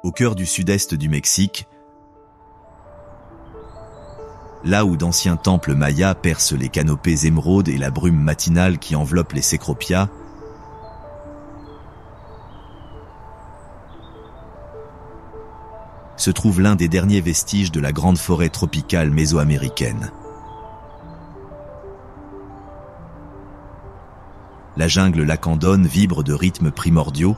Au cœur du sud-est du Mexique, là où d'anciens temples mayas percent les canopées émeraudes et la brume matinale qui enveloppe les Cecropias, se trouve l'un des derniers vestiges de la grande forêt tropicale mésoaméricaine. La jungle lacandone vibre de rythmes primordiaux,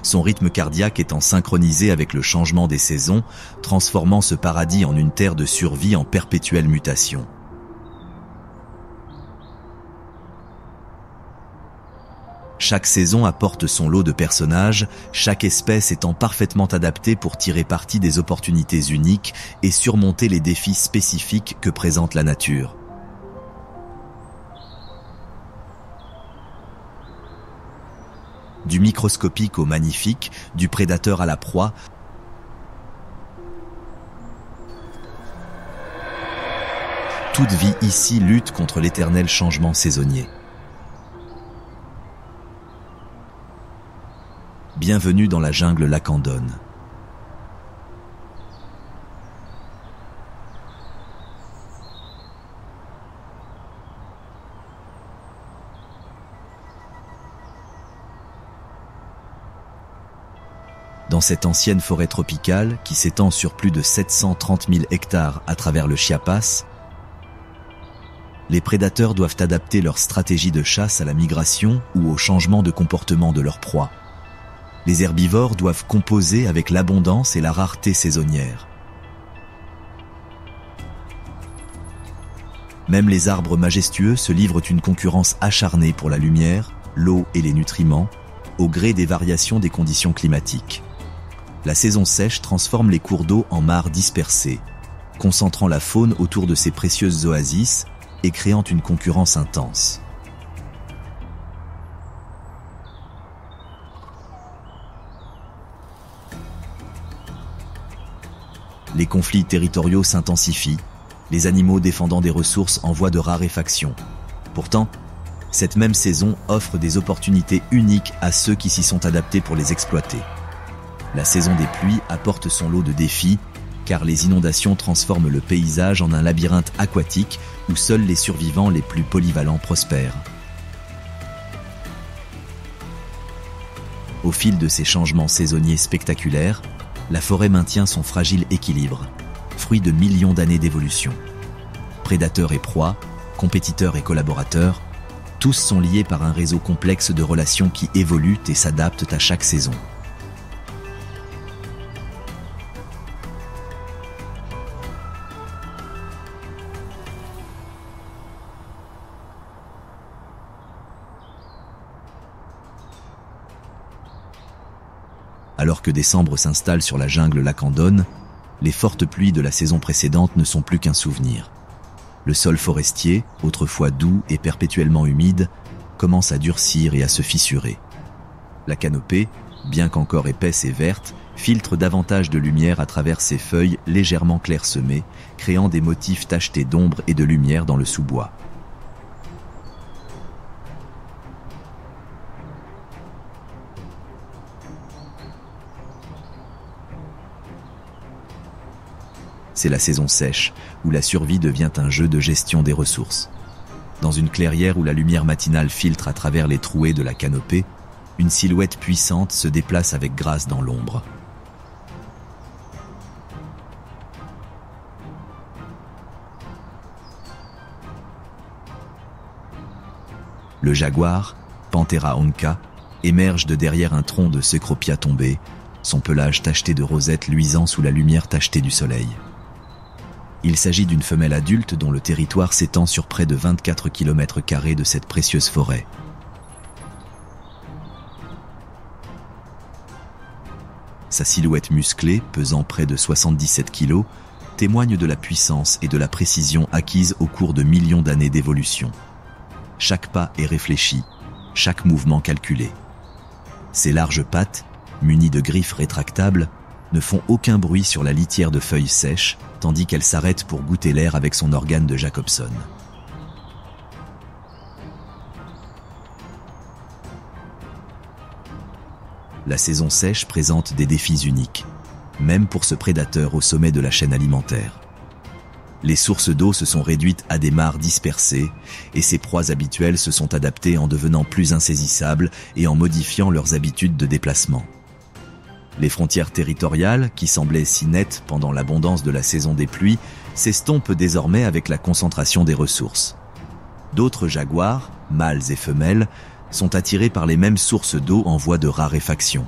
son rythme cardiaque étant synchronisé avec le changement des saisons, transformant ce paradis en une terre de survie en perpétuelle mutation. Chaque saison apporte son lot de personnages, chaque espèce étant parfaitement adaptée pour tirer parti des opportunités uniques et surmonter les défis spécifiques que présente la nature. Du microscopique au magnifique, du prédateur à la proie, toute vie ici lutte contre l'éternel changement saisonnier. Bienvenue dans la jungle lacandone. Dans cette ancienne forêt tropicale qui s'étend sur plus de 730 000 hectares à travers le Chiapas, les prédateurs doivent adapter leur stratégie de chasse à la migration ou au changement de comportement de leur proie. Les herbivores doivent composer avec l'abondance et la rareté saisonnière. Même les arbres majestueux se livrent une concurrence acharnée pour la lumière, l'eau et les nutriments, au gré des variations des conditions climatiques. La saison sèche transforme les cours d'eau en mares dispersées, concentrant la faune autour de ces précieuses oasis et créant une concurrence intense. Les conflits territoriaux s'intensifient, les animaux défendant des ressources en voie de raréfaction. Pourtant, cette même saison offre des opportunités uniques à ceux qui s'y sont adaptés pour les exploiter. La saison des pluies apporte son lot de défis, car les inondations transforment le paysage en un labyrinthe aquatique où seuls les survivants les plus polyvalents prospèrent. Au fil de ces changements saisonniers spectaculaires, la forêt maintient son fragile équilibre, fruit de millions d'années d'évolution. Prédateurs et proies, compétiteurs et collaborateurs, tous sont liés par un réseau complexe de relations qui évoluent et s'adaptent à chaque saison. Alors que décembre s'installe sur la jungle lacandone, les fortes pluies de la saison précédente ne sont plus qu'un souvenir. Le sol forestier, autrefois doux et perpétuellement humide, commence à durcir et à se fissurer. La canopée, bien qu'encore épaisse et verte, filtre davantage de lumière à travers ses feuilles légèrement clairsemées, créant des motifs tachetés d'ombre et de lumière dans le sous-bois. C'est la saison sèche, où la survie devient un jeu de gestion des ressources. Dans une clairière où la lumière matinale filtre à travers les trouées de la canopée, une silhouette puissante se déplace avec grâce dans l'ombre. Le jaguar, Panthera onca, émerge de derrière un tronc de Cecropia tombé, son pelage tacheté de rosettes luisant sous la lumière tachetée du soleil. Il s'agit d'une femelle adulte dont le territoire s'étend sur près de 24 km² de cette précieuse forêt. Sa silhouette musclée, pesant près de 77 kg, témoigne de la puissance et de la précision acquises au cours de millions d'années d'évolution. Chaque pas est réfléchi, chaque mouvement calculé. Ses larges pattes, munies de griffes rétractables, ne font aucun bruit sur la litière de feuilles sèches, tandis qu'elle s'arrête pour goûter l'air avec son organe de Jacobson. la saison sèche présente des défis uniques, même pour ce prédateur au sommet de la chaîne alimentaire. Les sources d'eau se sont réduites à des mares dispersées et ses proies habituelles se sont adaptées en devenant plus insaisissables et en modifiant leurs habitudes de déplacement. Les frontières territoriales, qui semblaient si nettes pendant l'abondance de la saison des pluies, s'estompent désormais avec la concentration des ressources. D'autres jaguars, mâles et femelles, sont attirés par les mêmes sources d'eau en voie de raréfaction.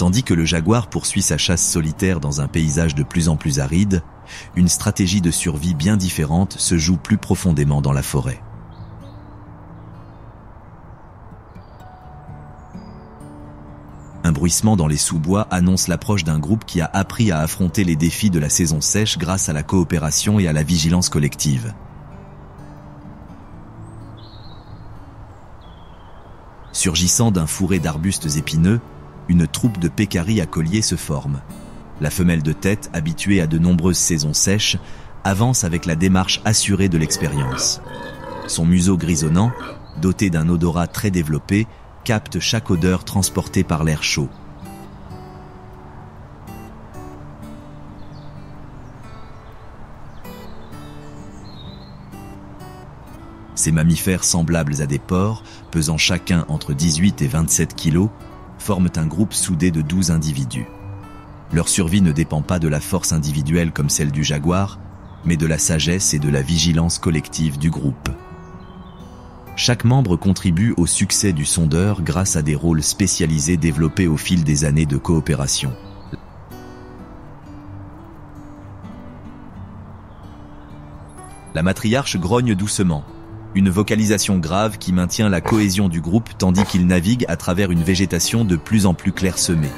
Tandis que le jaguar poursuit sa chasse solitaire dans un paysage de plus en plus aride, une stratégie de survie bien différente se joue plus profondément dans la forêt. Un bruissement dans les sous-bois annonce l'approche d'un groupe qui a appris à affronter les défis de la saison sèche grâce à la coopération et à la vigilance collective. Surgissant d'un fourré d'arbustes épineux, une troupe de pécaris à collier se forme. La femelle de tête, habituée à de nombreuses saisons sèches, avance avec la démarche assurée de l'expérience. Son museau grisonnant, doté d'un odorat très développé, capte chaque odeur transportée par l'air chaud. Ces mammifères semblables à des porcs, pesant chacun entre 18 et 27 kilos, forment un groupe soudé de 12 individus. Leur survie ne dépend pas de la force individuelle comme celle du jaguar, mais de la sagesse et de la vigilance collective du groupe. Chaque membre contribue au succès du sondeur grâce à des rôles spécialisés développés au fil des années de coopération. La matriarche grogne doucement, une vocalisation grave qui maintient la cohésion du groupe tandis qu'il navigue à travers une végétation de plus en plus clairsemée.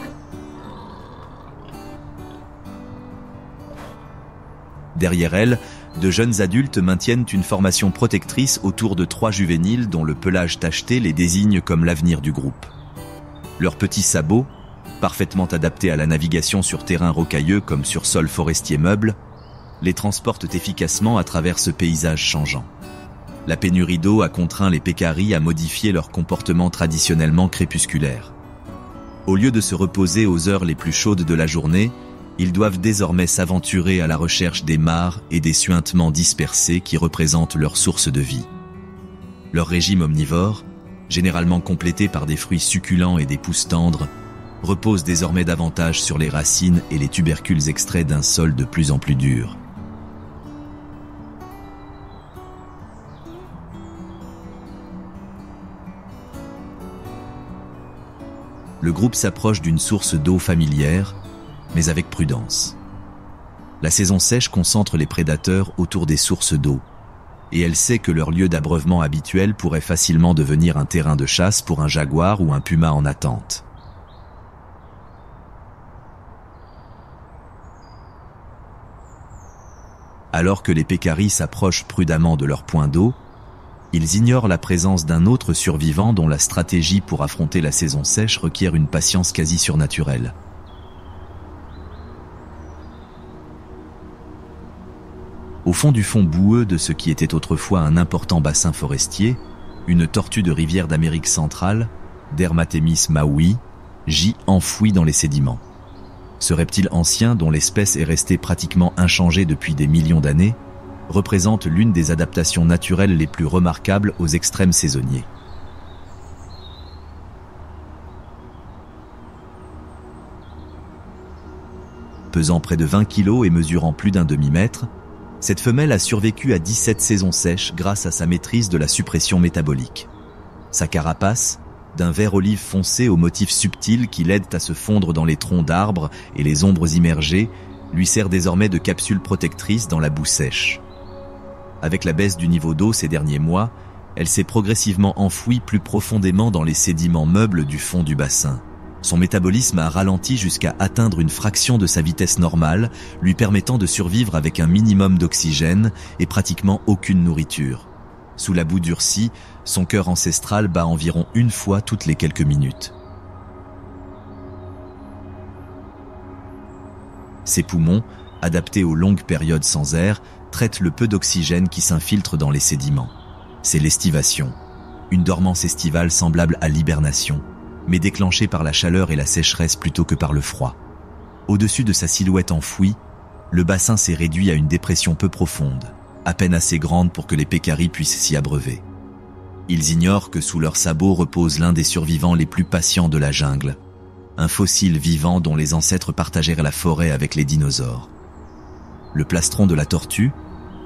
Derrière elle, de jeunes adultes maintiennent une formation protectrice autour de 3 juvéniles dont le pelage tacheté les désigne comme l'avenir du groupe. Leurs petits sabots, parfaitement adaptés à la navigation sur terrain rocailleux comme sur sol forestier meuble, les transportent efficacement à travers ce paysage changeant. La pénurie d'eau a contraint les pécaris à modifier leur comportement traditionnellement crépusculaire. Au lieu de se reposer aux heures les plus chaudes de la journée, ils doivent désormais s'aventurer à la recherche des mares et des suintements dispersés qui représentent leur source de vie. Leur régime omnivore, généralement complété par des fruits succulents et des pousses tendres, repose désormais davantage sur les racines et les tubercules extraits d'un sol de plus en plus dur. Le groupe s'approche d'une source d'eau familière, mais avec prudence. La saison sèche concentre les prédateurs autour des sources d'eau, et elle sait que leur lieu d'abreuvement habituel pourrait facilement devenir un terrain de chasse pour un jaguar ou un puma en attente. Alors que les pécaris s'approchent prudemment de leur point d'eau, ils ignorent la présence d'un autre survivant dont la stratégie pour affronter la saison sèche requiert une patience quasi surnaturelle. Au fond du fond boueux de ce qui était autrefois un important bassin forestier, une tortue de rivière d'Amérique centrale, Dermathémis maui, gît enfouie dans les sédiments. Ce reptile ancien, dont l'espèce est restée pratiquement inchangée depuis des millions d'années, représente l'une des adaptations naturelles les plus remarquables aux extrêmes saisonniers. Pesant près de 20 kg et mesurant plus d'1 demi-mètre, cette femelle a survécu à 17 saisons sèches grâce à sa maîtrise de la suppression métabolique. Sa carapace, d'un vert olive foncé aux motifs subtils qui l'aident à se fondre dans les troncs d'arbres et les ombres immergées, lui sert désormais de capsule protectrice dans la boue sèche. Avec la baisse du niveau d'eau ces derniers mois, elle s'est progressivement enfouie plus profondément dans les sédiments meubles du fond du bassin. Son métabolisme a ralenti jusqu'à atteindre une fraction de sa vitesse normale, lui permettant de survivre avec un minimum d'oxygène et pratiquement aucune nourriture. Sous la boue durcie, son cœur ancestral bat environ une fois toutes les quelques minutes. Ses poumons, adaptés aux longues périodes sans air, traitent le peu d'oxygène qui s'infiltre dans les sédiments. C'est l'estivation, une dormance estivale semblable à l'hibernation, mais déclenchée par la chaleur et la sécheresse plutôt que par le froid. Au-dessus de sa silhouette enfouie, le bassin s'est réduit à une dépression peu profonde, à peine assez grande pour que les pécaris puissent s'y abreuver. Ils ignorent que sous leurs sabots repose l'un des survivants les plus patients de la jungle, un fossile vivant dont les ancêtres partagèrent la forêt avec les dinosaures. Le plastron de la tortue,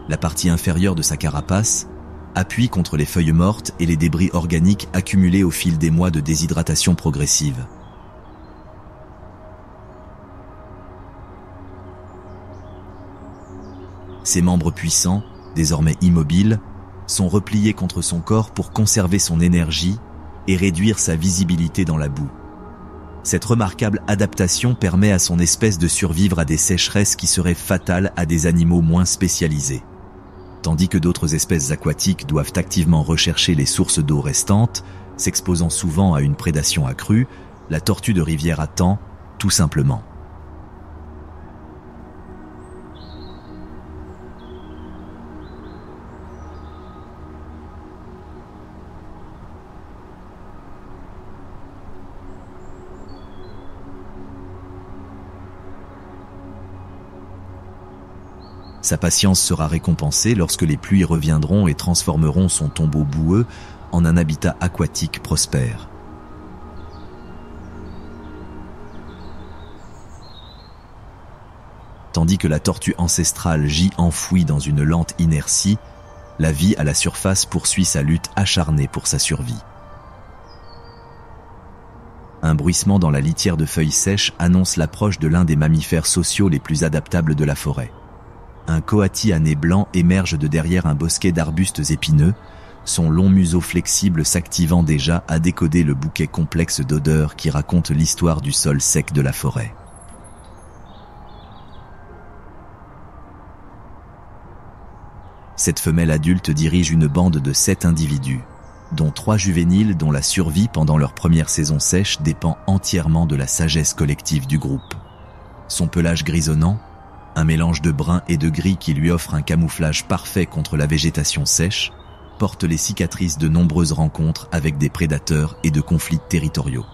la partie inférieure de sa carapace, appuie contre les feuilles mortes et les débris organiques accumulés au fil des mois de déshydratation progressive. Ses membres puissants, désormais immobiles, sont repliés contre son corps pour conserver son énergie et réduire sa visibilité dans la boue. Cette remarquable adaptation permet à son espèce de survivre à des sécheresses qui seraient fatales à des animaux moins spécialisés. Tandis que d'autres espèces aquatiques doivent activement rechercher les sources d'eau restantes, s'exposant souvent à une prédation accrue, la tortue de rivière attend, tout simplement. Sa patience sera récompensée lorsque les pluies reviendront et transformeront son tombeau boueux en un habitat aquatique prospère. Tandis que la tortue ancestrale gît enfouie dans une lente inertie, la vie à la surface poursuit sa lutte acharnée pour sa survie. Un bruissement dans la litière de feuilles sèches annonce l'approche de l'un des mammifères sociaux les plus adaptables de la forêt. Un coati à nez blanc émerge de derrière un bosquet d'arbustes épineux, son long museau flexible s'activant déjà à décoder le bouquet complexe d'odeurs qui raconte l'histoire du sol sec de la forêt. Cette femelle adulte dirige une bande de 7 individus, dont 3 juvéniles dont la survie pendant leur première saison sèche dépend entièrement de la sagesse collective du groupe. Son pelage grisonnant, un mélange de brun et de gris qui lui offre un camouflage parfait contre la végétation sèche, porte les cicatrices de nombreuses rencontres avec des prédateurs et de conflits territoriaux.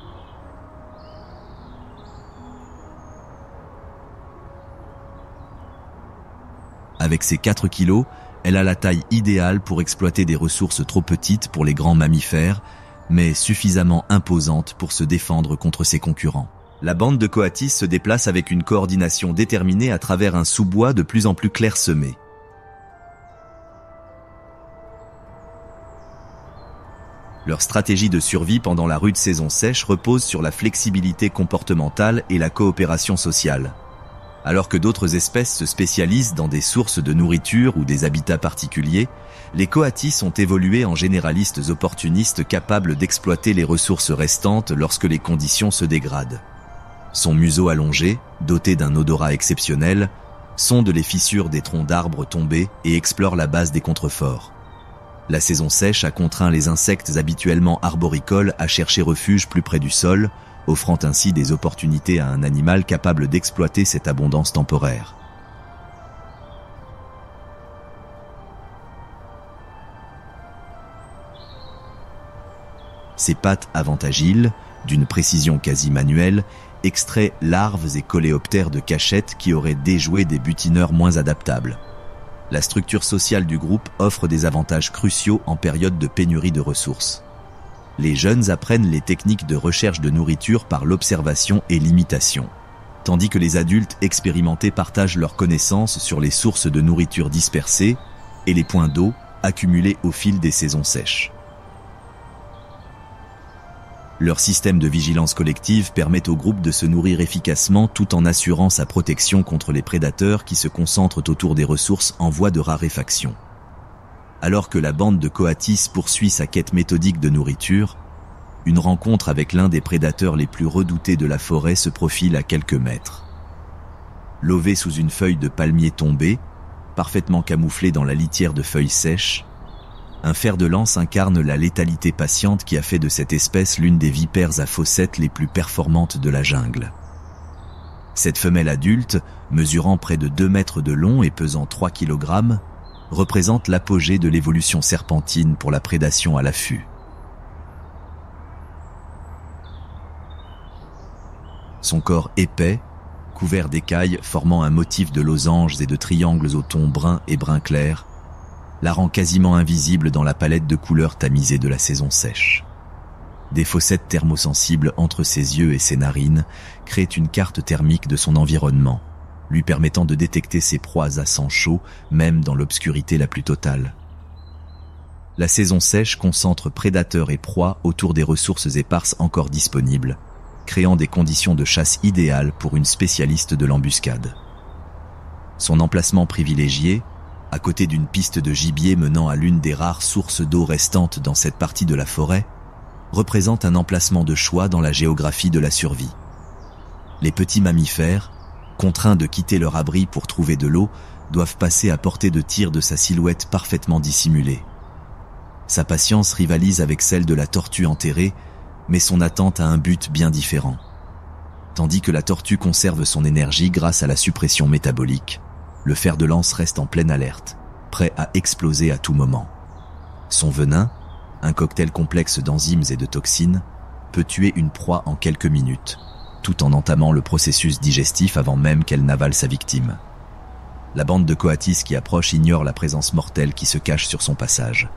Avec ses 4 kilos, elle a la taille idéale pour exploiter des ressources trop petites pour les grands mammifères, mais suffisamment imposante pour se défendre contre ses concurrents. La bande de coatis se déplace avec une coordination déterminée à travers un sous-bois de plus en plus clairsemé. Leur stratégie de survie pendant la rude saison sèche repose sur la flexibilité comportementale et la coopération sociale. Alors que d'autres espèces se spécialisent dans des sources de nourriture ou des habitats particuliers, les coatis ont évolué en généralistes opportunistes capables d'exploiter les ressources restantes lorsque les conditions se dégradent. Son museau allongé, doté d'un odorat exceptionnel, sonde les fissures des troncs d'arbres tombés et explore la base des contreforts. La saison sèche a contraint les insectes habituellement arboricoles à chercher refuge plus près du sol, offrant ainsi des opportunités à un animal capable d'exploiter cette abondance temporaire. Ses pattes avantagiles, d'une précision quasi manuelle, extrait larves et coléoptères de cachette qui auraient déjoué des butineurs moins adaptables. La structure sociale du groupe offre des avantages cruciaux en période de pénurie de ressources. Les jeunes apprennent les techniques de recherche de nourriture par l'observation et l'imitation, tandis que les adultes expérimentés partagent leurs connaissances sur les sources de nourriture dispersées et les points d'eau accumulés au fil des saisons sèches. Leur système de vigilance collective permet au groupe de se nourrir efficacement tout en assurant sa protection contre les prédateurs qui se concentrent autour des ressources en voie de raréfaction. Alors que la bande de coatis poursuit sa quête méthodique de nourriture, une rencontre avec l'un des prédateurs les plus redoutés de la forêt se profile à quelques mètres. Lové sous une feuille de palmier tombée, parfaitement camouflé dans la litière de feuilles sèches, un fer de lance incarne la létalité patiente qui a fait de cette espèce l'une des vipères à fossettes les plus performantes de la jungle. Cette femelle adulte, mesurant près de 2 mètres de long et pesant 3 kg, représente l'apogée de l'évolution serpentine pour la prédation à l'affût. Son corps épais, couvert d'écailles formant un motif de losanges et de triangles au ton brun et brun clair, la rend quasiment invisible dans la palette de couleurs tamisées de la saison sèche. Des fossettes thermosensibles entre ses yeux et ses narines créent une carte thermique de son environnement, lui permettant de détecter ses proies à sang chaud, même dans l'obscurité la plus totale. La saison sèche concentre prédateurs et proies autour des ressources éparses encore disponibles, créant des conditions de chasse idéales pour une spécialiste de l'embuscade. Son emplacement privilégié, à côté d'une piste de gibier menant à l'une des rares sources d'eau restantes dans cette partie de la forêt, représente un emplacement de choix dans la géographie de la survie. Les petits mammifères, contraints de quitter leur abri pour trouver de l'eau, doivent passer à portée de tir de sa silhouette parfaitement dissimulée. Sa patience rivalise avec celle de la tortue enterrée, mais son attente a un but bien différent. Tandis que la tortue conserve son énergie grâce à la suppression métabolique, le fer de lance reste en pleine alerte, prêt à exploser à tout moment. Son venin, un cocktail complexe d'enzymes et de toxines, peut tuer une proie en quelques minutes, tout en entamant le processus digestif avant même qu'elle n'avale sa victime. La bande de coatis qui approche ignore la présence mortelle qui se cache sur son passage.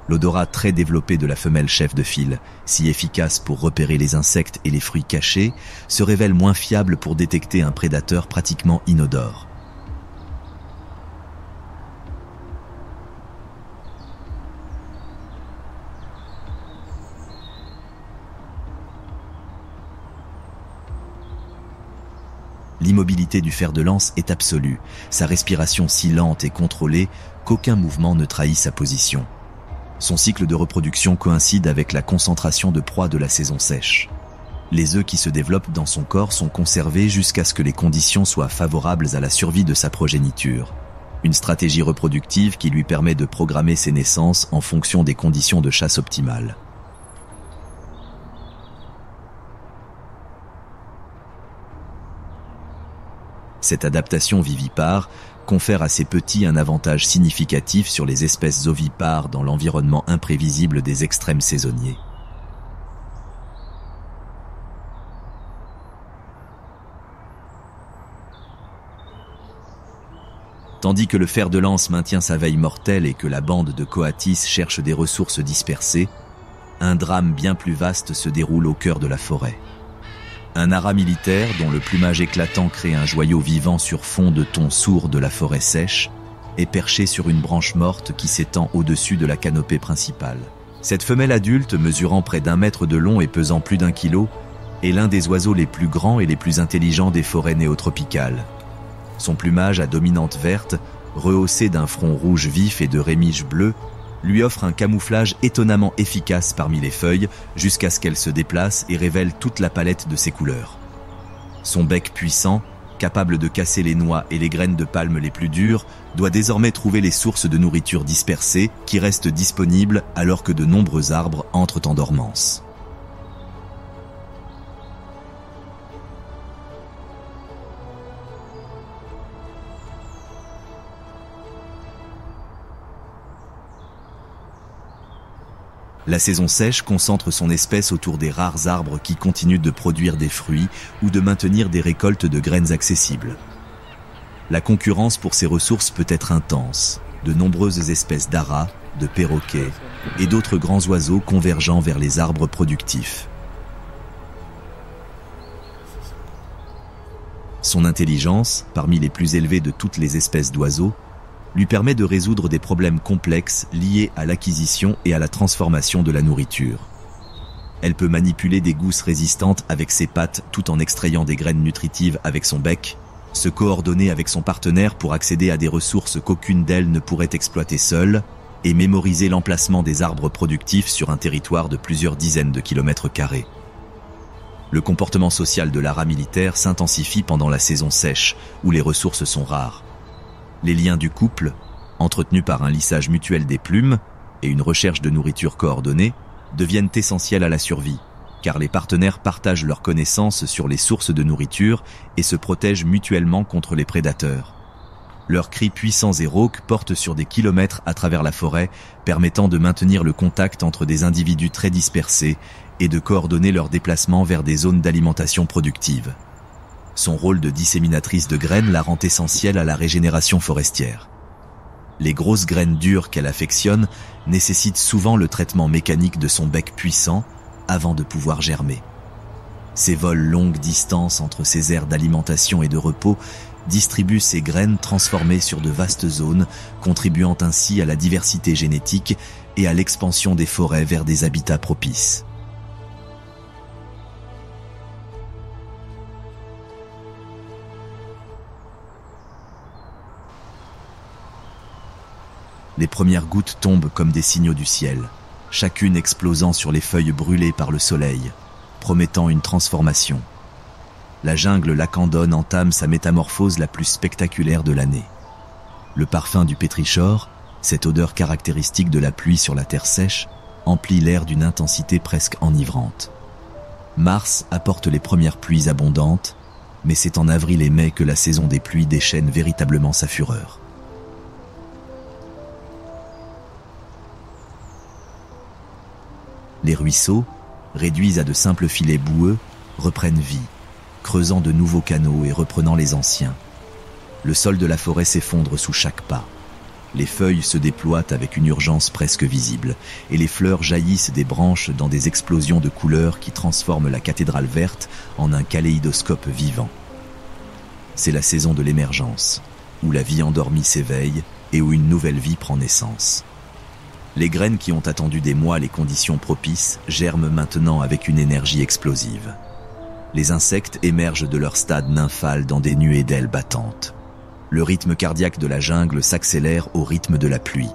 L'odorat très développé de la femelle chef de file, si efficace pour repérer les insectes et les fruits cachés, se révèle moins fiable pour détecter un prédateur pratiquement inodore. L'immobilité du fer de lance est absolue, sa respiration si lente et contrôlée qu'aucun mouvement ne trahit sa position. Son cycle de reproduction coïncide avec la concentration de proies de la saison sèche. Les œufs qui se développent dans son corps sont conservés jusqu'à ce que les conditions soient favorables à la survie de sa progéniture. Une stratégie reproductive qui lui permet de programmer ses naissances en fonction des conditions de chasse optimales. Cette adaptation vivipare confère à ces petits un avantage significatif sur les espèces ovipares dans l'environnement imprévisible des extrêmes saisonniers. Tandis que le fer de lance maintient sa veille mortelle et que la bande de coatis cherche des ressources dispersées, un drame bien plus vaste se déroule au cœur de la forêt. Un haras militaire dont le plumage éclatant crée un joyau vivant sur fond de tons sourds de la forêt sèche est perché sur une branche morte qui s'étend au-dessus de la canopée principale. Cette femelle adulte, mesurant près d'1 mètre de long et pesant plus d'1 kilo, est l'un des oiseaux les plus grands et les plus intelligents des forêts néotropicales. Son plumage à dominante verte, rehaussé d'un front rouge vif et de rémiges bleues, lui offre un camouflage étonnamment efficace parmi les feuilles jusqu'à ce qu'elle se déplace et révèle toute la palette de ses couleurs. Son bec puissant, capable de casser les noix et les graines de palme les plus dures, doit désormais trouver les sources de nourriture dispersées qui restent disponibles alors que de nombreux arbres entrent en dormance. La saison sèche concentre son espèce autour des rares arbres qui continuent de produire des fruits ou de maintenir des récoltes de graines accessibles. La concurrence pour ces ressources peut être intense, de nombreuses espèces d'aras, de perroquets et d'autres grands oiseaux convergeant vers les arbres productifs. Son intelligence, parmi les plus élevées de toutes les espèces d'oiseaux, lui permet de résoudre des problèmes complexes liés à l'acquisition et à la transformation de la nourriture. Elle peut manipuler des gousses résistantes avec ses pattes tout en extrayant des graines nutritives avec son bec, se coordonner avec son partenaire pour accéder à des ressources qu'aucune d'elles ne pourrait exploiter seule, et mémoriser l'emplacement des arbres productifs sur un territoire de plusieurs dizaines de kilomètres carrés. Le comportement social de l'haras militaire s'intensifie pendant la saison sèche, où les ressources sont rares. Les liens du couple, entretenus par un lissage mutuel des plumes et une recherche de nourriture coordonnée, deviennent essentiels à la survie, car les partenaires partagent leurs connaissances sur les sources de nourriture et se protègent mutuellement contre les prédateurs. Leurs cris puissants et rauques portent sur des kilomètres à travers la forêt, permettant de maintenir le contact entre des individus très dispersés et de coordonner leurs déplacements vers des zones d'alimentation productive. Son rôle de disséminatrice de graines la rend essentielle à la régénération forestière. Les grosses graines dures qu'elle affectionne nécessitent souvent le traitement mécanique de son bec puissant avant de pouvoir germer. Ses vols longues distances entre ces aires d'alimentation et de repos distribuent ces graines transformées sur de vastes zones, contribuant ainsi à la diversité génétique et à l'expansion des forêts vers des habitats propices. Les premières gouttes tombent comme des signaux du ciel, chacune explosant sur les feuilles brûlées par le soleil, promettant une transformation. La jungle lacandone entame sa métamorphose la plus spectaculaire de l'année. Le parfum du pétrichor, cette odeur caractéristique de la pluie sur la terre sèche, emplit l'air d'une intensité presque enivrante. Mars apporte les premières pluies abondantes, mais c'est en avril et mai que la saison des pluies déchaîne véritablement sa fureur. Les ruisseaux, réduits à de simples filets boueux, reprennent vie, creusant de nouveaux canaux et reprenant les anciens. Le sol de la forêt s'effondre sous chaque pas. Les feuilles se déploient avec une urgence presque visible, et les fleurs jaillissent des branches dans des explosions de couleurs qui transforment la cathédrale verte en un kaléidoscope vivant. C'est la saison de l'émergence, où la vie endormie s'éveille et où une nouvelle vie prend naissance. Les graines qui ont attendu des mois les conditions propices germent maintenant avec une énergie explosive. Les insectes émergent de leur stade nymphal dans des nuées d'ailes battantes. Le rythme cardiaque de la jungle s'accélère au rythme de la pluie.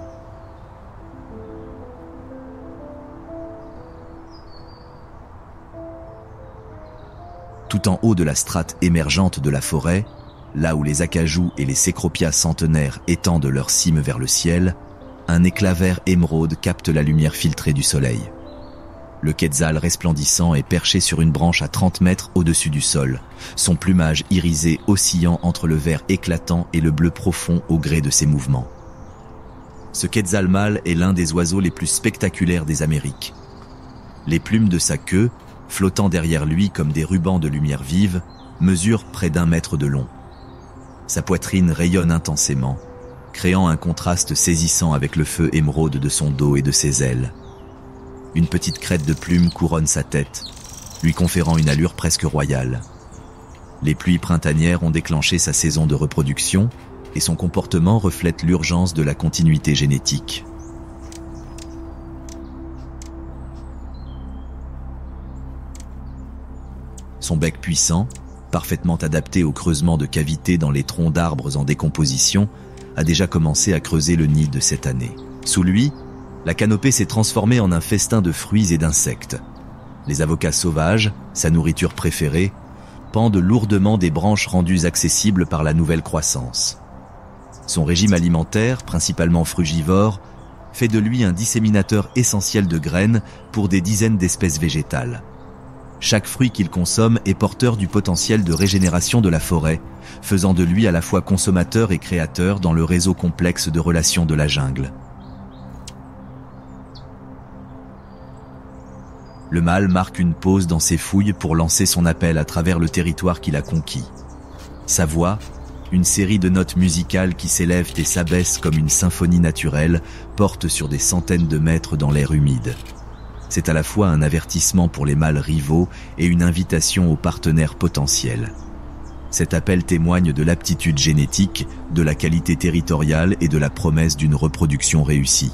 Tout en haut de la strate émergente de la forêt, là où les acajous et les cécropias centenaires étendent leurs cimes vers le ciel, un éclat vert émeraude capte la lumière filtrée du soleil. Le quetzal resplendissant est perché sur une branche à 30 mètres au-dessus du sol, son plumage irisé oscillant entre le vert éclatant et le bleu profond au gré de ses mouvements. Ce quetzal mâle est l'un des oiseaux les plus spectaculaires des Amériques. Les plumes de sa queue, flottant derrière lui comme des rubans de lumière vive, mesurent près d'1 mètre de long. Sa poitrine rayonne intensément, créant un contraste saisissant avec le feu émeraude de son dos et de ses ailes. Une petite crête de plumes couronne sa tête, lui conférant une allure presque royale. Les pluies printanières ont déclenché sa saison de reproduction et son comportement reflète l'urgence de la continuité génétique. Son bec puissant, parfaitement adapté au creusement de cavités dans les troncs d'arbres en décomposition, a déjà commencé à creuser le nid de cette année. Sous lui, la canopée s'est transformée en un festin de fruits et d'insectes. Les avocats sauvages, sa nourriture préférée, pendent lourdement des branches rendues accessibles par la nouvelle croissance. Son régime alimentaire, principalement frugivore, fait de lui un disséminateur essentiel de graines pour des dizaines d'espèces végétales. Chaque fruit qu'il consomme est porteur du potentiel de régénération de la forêt, faisant de lui à la fois consommateur et créateur dans le réseau complexe de relations de la jungle. Le mâle marque une pause dans ses fouilles pour lancer son appel à travers le territoire qu'il a conquis. Sa voix, une série de notes musicales qui s'élèvent et s'abaissent comme une symphonie naturelle, porte sur des centaines de mètres dans l'air humide. C'est à la fois un avertissement pour les mâles rivaux et une invitation aux partenaires potentiels. Cet appel témoigne de l'aptitude génétique, de la qualité territoriale et de la promesse d'une reproduction réussie.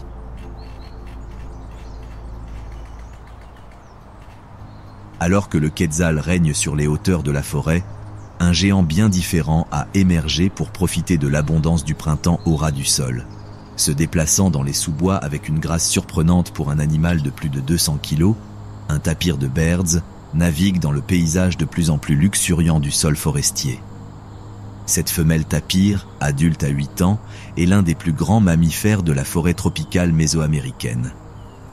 Alors que le quetzal règne sur les hauteurs de la forêt, un géant bien différent a émergé pour profiter de l'abondance du printemps au ras du sol. Se déplaçant dans les sous-bois avec une grâce surprenante pour un animal de plus de 200 kilos, un tapir de Bairds navigue dans le paysage de plus en plus luxuriant du sol forestier. Cette femelle tapir, adulte à 8 ans, est l'un des plus grands mammifères de la forêt tropicale mésoaméricaine.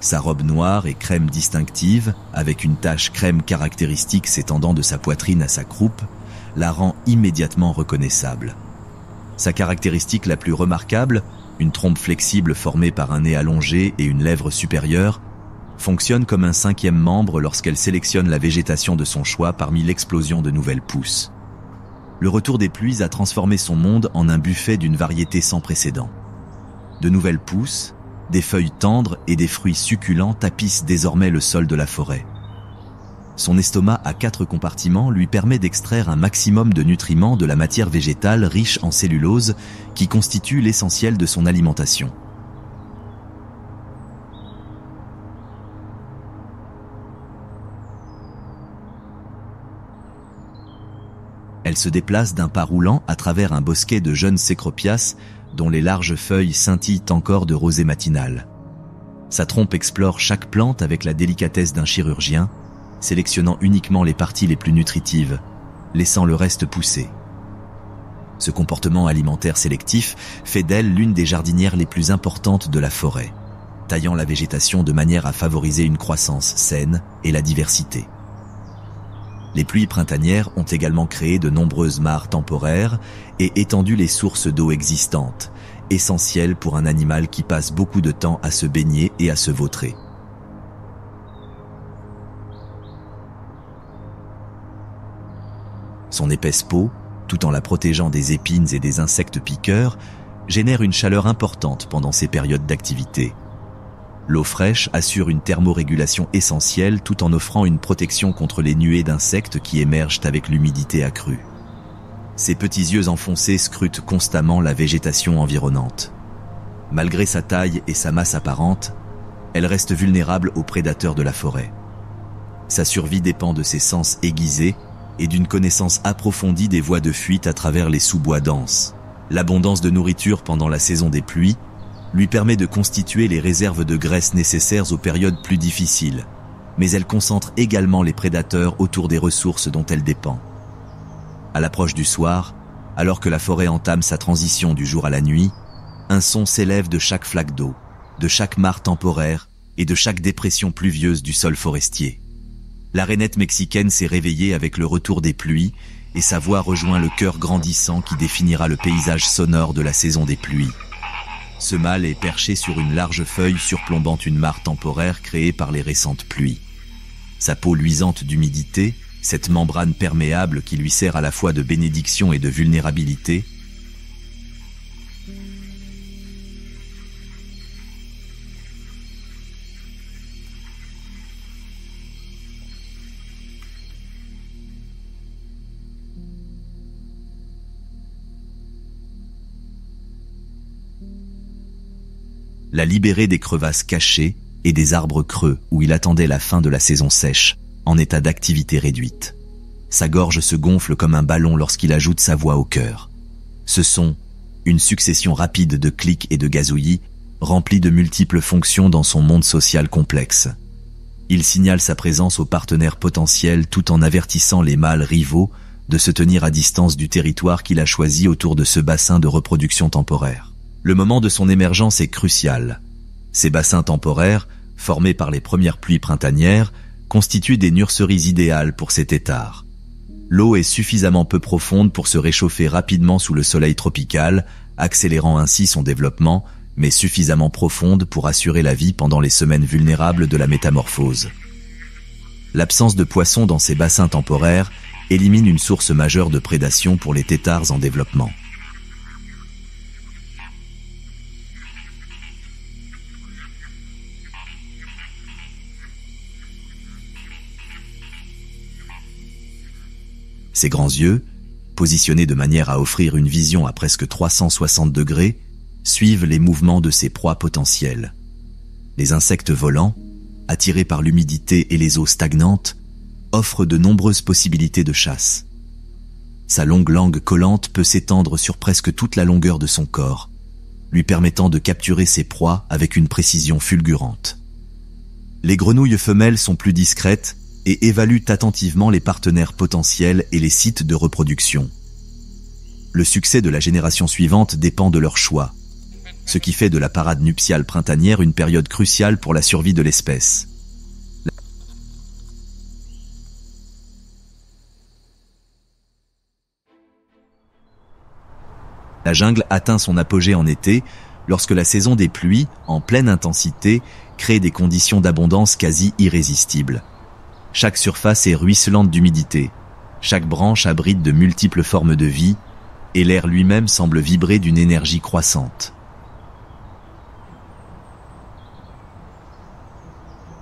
Sa robe noire et crème distinctive, avec une tache crème caractéristique s'étendant de sa poitrine à sa croupe, la rend immédiatement reconnaissable. Sa caractéristique la plus remarquable, une trompe flexible formée par un nez allongé et une lèvre supérieure, fonctionne comme un cinquième membre lorsqu'elle sélectionne la végétation de son choix parmi l'explosion de nouvelles pousses. Le retour des pluies a transformé son monde en un buffet d'une variété sans précédent. De nouvelles pousses, des feuilles tendres et des fruits succulents tapissent désormais le sol de la forêt. Son estomac à 4 compartiments lui permet d'extraire un maximum de nutriments de la matière végétale riche en cellulose qui constitue l'essentiel de son alimentation. Elle se déplace d'un pas roulant à travers un bosquet de jeunes cécropias dont les larges feuilles scintillent encore de rosée matinale. Sa trompe explore chaque plante avec la délicatesse d'un chirurgien, sélectionnant uniquement les parties les plus nutritives, laissant le reste pousser. Ce comportement alimentaire sélectif fait d'elle l'une des jardinières les plus importantes de la forêt, taillant la végétation de manière à favoriser une croissance saine et la diversité. Les pluies printanières ont également créé de nombreuses mares temporaires et étendu les sources d'eau existantes, essentielles pour un animal qui passe beaucoup de temps à se baigner et à se vautrer. Son épaisse peau, tout en la protégeant des épines et des insectes piqueurs, génère une chaleur importante pendant ces périodes d'activité. L'eau fraîche assure une thermorégulation essentielle tout en offrant une protection contre les nuées d'insectes qui émergent avec l'humidité accrue. Ses petits yeux enfoncés scrutent constamment la végétation environnante. Malgré sa taille et sa masse apparente, elle reste vulnérable aux prédateurs de la forêt. Sa survie dépend de ses sens aiguisés et d'une connaissance approfondie des voies de fuite à travers les sous-bois denses. L'abondance de nourriture pendant la saison des pluies lui permet de constituer les réserves de graisse nécessaires aux périodes plus difficiles, mais elle concentre également les prédateurs autour des ressources dont elle dépend. À l'approche du soir, alors que la forêt entame sa transition du jour à la nuit, un son s'élève de chaque flaque d'eau, de chaque mare temporaire et de chaque dépression pluvieuse du sol forestier. La rainette mexicaine s'est réveillée avec le retour des pluies et sa voix rejoint le chœur grandissant qui définira le paysage sonore de la saison des pluies. Ce mâle est perché sur une large feuille surplombant une mare temporaire créée par les récentes pluies. Sa peau luisante d'humidité, cette membrane perméable qui lui sert à la fois de bénédiction et de vulnérabilité, l'a libéré des crevasses cachées et des arbres creux où il attendait la fin de la saison sèche, en état d'activité réduite. Sa gorge se gonfle comme un ballon lorsqu'il ajoute sa voix au cœur. Ce son, une succession rapide de clics et de gazouillis, remplit de multiples fonctions dans son monde social complexe. Il signale sa présence aux partenaires potentiels tout en avertissant les mâles rivaux de se tenir à distance du territoire qu'il a choisi autour de ce bassin de reproduction temporaire. Le moment de son émergence est crucial. Ces bassins temporaires, formés par les premières pluies printanières, constituent des nurseries idéales pour ces têtards. L'eau est suffisamment peu profonde pour se réchauffer rapidement sous le soleil tropical, accélérant ainsi son développement, mais suffisamment profonde pour assurer la vie pendant les semaines vulnérables de la métamorphose. L'absence de poissons dans ces bassins temporaires élimine une source majeure de prédation pour les têtards en développement. Ses grands yeux, positionnés de manière à offrir une vision à presque 360 degrés, suivent les mouvements de ses proies potentielles. Les insectes volants, attirés par l'humidité et les eaux stagnantes, offrent de nombreuses possibilités de chasse. Sa longue langue collante peut s'étendre sur presque toute la longueur de son corps, lui permettant de capturer ses proies avec une précision fulgurante. Les grenouilles femelles sont plus discrètes et évaluent attentivement les partenaires potentiels et les sites de reproduction. Le succès de la génération suivante dépend de leur choix. ce qui fait de la parade nuptiale printanière une période cruciale pour la survie de l'espèce. La jungle atteint son apogée en été, lorsque la saison des pluies, en pleine intensité, crée des conditions d'abondance quasi irrésistibles. Chaque surface est ruisselante d'humidité, chaque branche abrite de multiples formes de vie, et l'air lui-même semble vibrer d'une énergie croissante.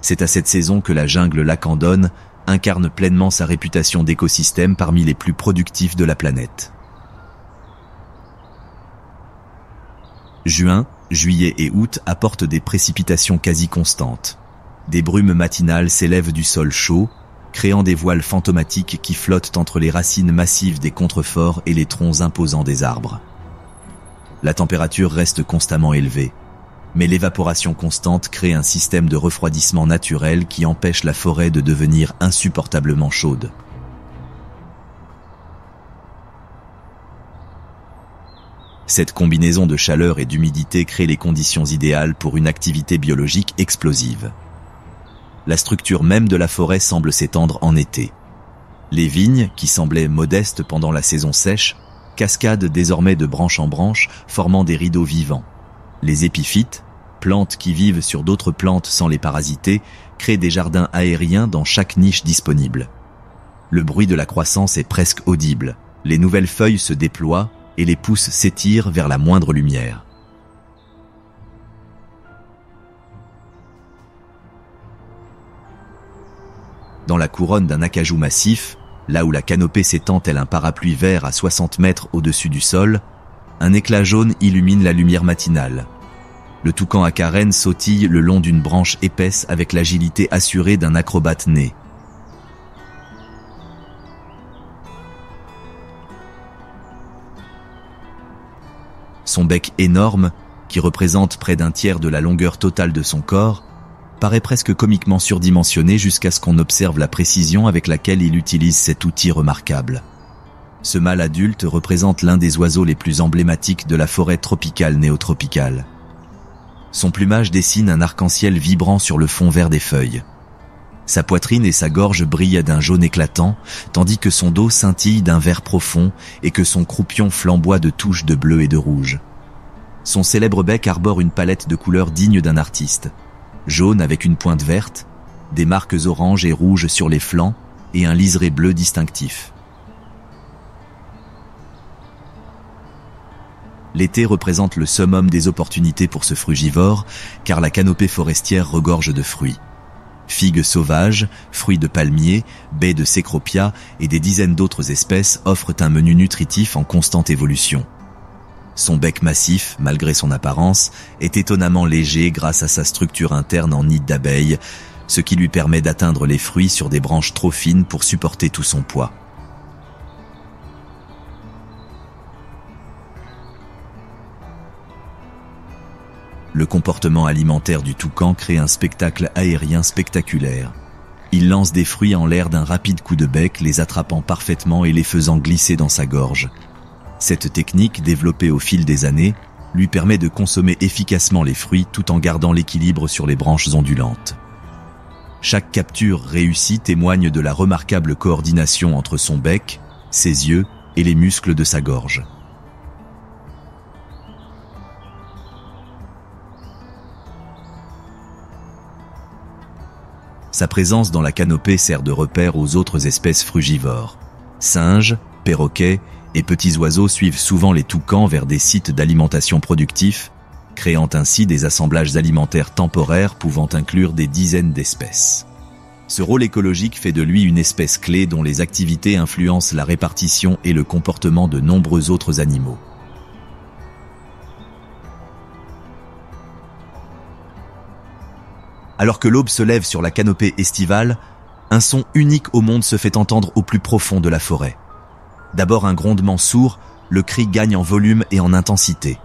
C'est à cette saison que la jungle lacandone incarne pleinement sa réputation d'écosystème parmi les plus productifs de la planète. Juin, juillet et août apportent des précipitations quasi constantes. Des brumes matinales s'élèvent du sol chaud, créant des voiles fantomatiques qui flottent entre les racines massives des contreforts et les troncs imposants des arbres. La température reste constamment élevée, mais l'évaporation constante crée un système de refroidissement naturel qui empêche la forêt de devenir insupportablement chaude. Cette combinaison de chaleur et d'humidité crée les conditions idéales pour une activité biologique explosive. La structure même de la forêt semble s'étendre en été. Les vignes, qui semblaient modestes pendant la saison sèche, cascadent désormais de branche en branche, formant des rideaux vivants. Les épiphytes, plantes qui vivent sur d'autres plantes sans les parasiter, créent des jardins aériens dans chaque niche disponible. Le bruit de la croissance est presque audible. Les nouvelles feuilles se déploient et les pousses s'étirent vers la moindre lumière. Dans la couronne d'un acajou massif, là où la canopée s'étend tel un parapluie vert à 60 mètres au-dessus du sol, un éclat jaune illumine la lumière matinale. Le toucan à carène sautille le long d'une branche épaisse avec l'agilité assurée d'un acrobate né. Son bec énorme, qui représente près d'un tiers de la longueur totale de son corps, paraît presque comiquement surdimensionné jusqu'à ce qu'on observe la précision avec laquelle il utilise cet outil remarquable. Ce mâle adulte représente l'un des oiseaux les plus emblématiques de la forêt tropicale néotropicale. Son plumage dessine un arc-en-ciel vibrant sur le fond vert des feuilles. Sa poitrine et sa gorge brillent d'un jaune éclatant, tandis que son dos scintille d'un vert profond et que son croupion flamboie de touches de bleu et de rouge. Son célèbre bec arbore une palette de couleurs digne d'un artiste. Jaune avec une pointe verte, des marques oranges et rouges sur les flancs et un liseré bleu distinctif. L'été représente le summum des opportunités pour ce frugivore, car la canopée forestière regorge de fruits. Figues sauvages, fruits de palmiers, baies de cécropia et des dizaines d'autres espèces offrent un menu nutritif en constante évolution. Son bec massif, malgré son apparence, est étonnamment léger grâce à sa structure interne en nid d'abeille, ce qui lui permet d'atteindre les fruits sur des branches trop fines pour supporter tout son poids. Le comportement alimentaire du toucan crée un spectacle aérien spectaculaire. Il lance des fruits en l'air d'un rapide coup de bec, les attrapant parfaitement et les faisant glisser dans sa gorge. Cette technique, développée au fil des années, lui permet de consommer efficacement les fruits tout en gardant l'équilibre sur les branches ondulantes. Chaque capture réussie témoigne de la remarquable coordination entre son bec, ses yeux et les muscles de sa gorge. Sa présence dans la canopée sert de repère aux autres espèces frugivores. Singes, perroquets et petits oiseaux suivent souvent les toucans vers des sites d'alimentation productifs, créant ainsi des assemblages alimentaires temporaires pouvant inclure des dizaines d'espèces. Ce rôle écologique fait de lui une espèce clé dont les activités influencent la répartition et le comportement de nombreux autres animaux. Alors que l'aube se lève sur la canopée estivale, un son unique au monde se fait entendre au plus profond de la forêt. D'abord un grondement sourd, le cri gagne en volume et en intensité.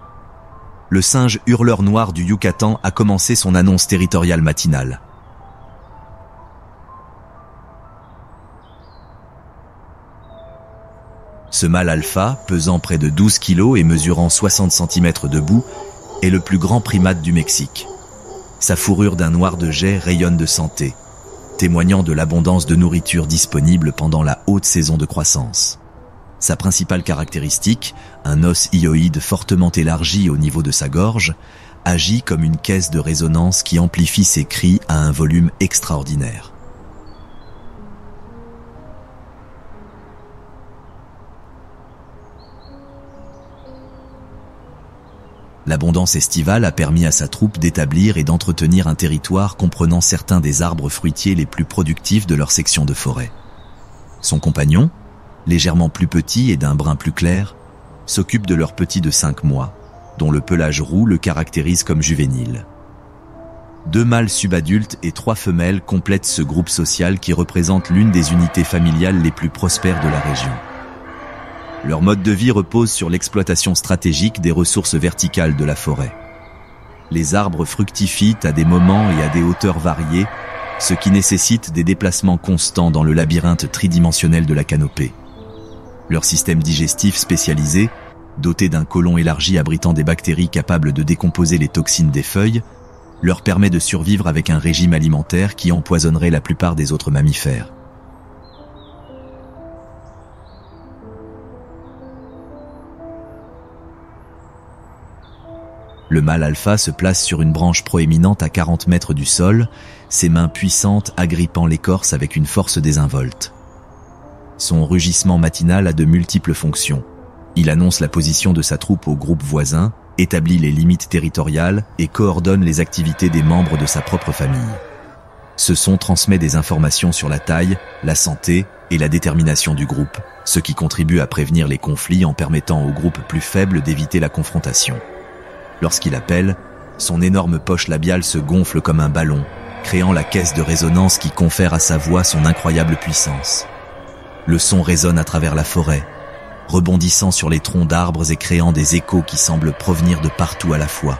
Le singe hurleur noir du Yucatan a commencé son annonce territoriale matinale. Ce mâle alpha, pesant près de 12 kg et mesurant 60 cm debout, est le plus grand primate du Mexique. Sa fourrure d'un noir de jais rayonne de santé, témoignant de l'abondance de nourriture disponible pendant la haute saison de croissance. Sa principale caractéristique, un os hyoïde fortement élargi au niveau de sa gorge, agit comme une caisse de résonance qui amplifie ses cris à un volume extraordinaire. L'abondance estivale a permis à sa troupe d'établir et d'entretenir un territoire comprenant certains des arbres fruitiers les plus productifs de leur section de forêt. Son compagnon, légèrement plus petit et d'un brun plus clair, s'occupe de leur petit de 5 mois, dont le pelage roux le caractérise comme juvénile. 2 mâles subadultes et 3 femelles complètent ce groupe social qui représente l'une des unités familiales les plus prospères de la région. Leur mode de vie repose sur l'exploitation stratégique des ressources verticales de la forêt. Les arbres fructifient à des moments et à des hauteurs variées, ce qui nécessite des déplacements constants dans le labyrinthe tridimensionnel de la canopée. Leur système digestif spécialisé, doté d'un côlon élargi abritant des bactéries capables de décomposer les toxines des feuilles, leur permet de survivre avec un régime alimentaire qui empoisonnerait la plupart des autres mammifères. Le mâle alpha se place sur une branche proéminente à 40 mètres du sol, ses mains puissantes agrippant l'écorce avec une force désinvolte. Son rugissement matinal a de multiples fonctions. Il annonce la position de sa troupe au groupe voisin, établit les limites territoriales et coordonne les activités des membres de sa propre famille. Ce son transmet des informations sur la taille, la santé et la détermination du groupe, ce qui contribue à prévenir les conflits en permettant aux groupes plus faibles d'éviter la confrontation. Lorsqu'il appelle, son énorme poche labiale se gonfle comme un ballon, créant la caisse de résonance qui confère à sa voix son incroyable puissance. Le son résonne à travers la forêt, rebondissant sur les troncs d'arbres et créant des échos qui semblent provenir de partout à la fois.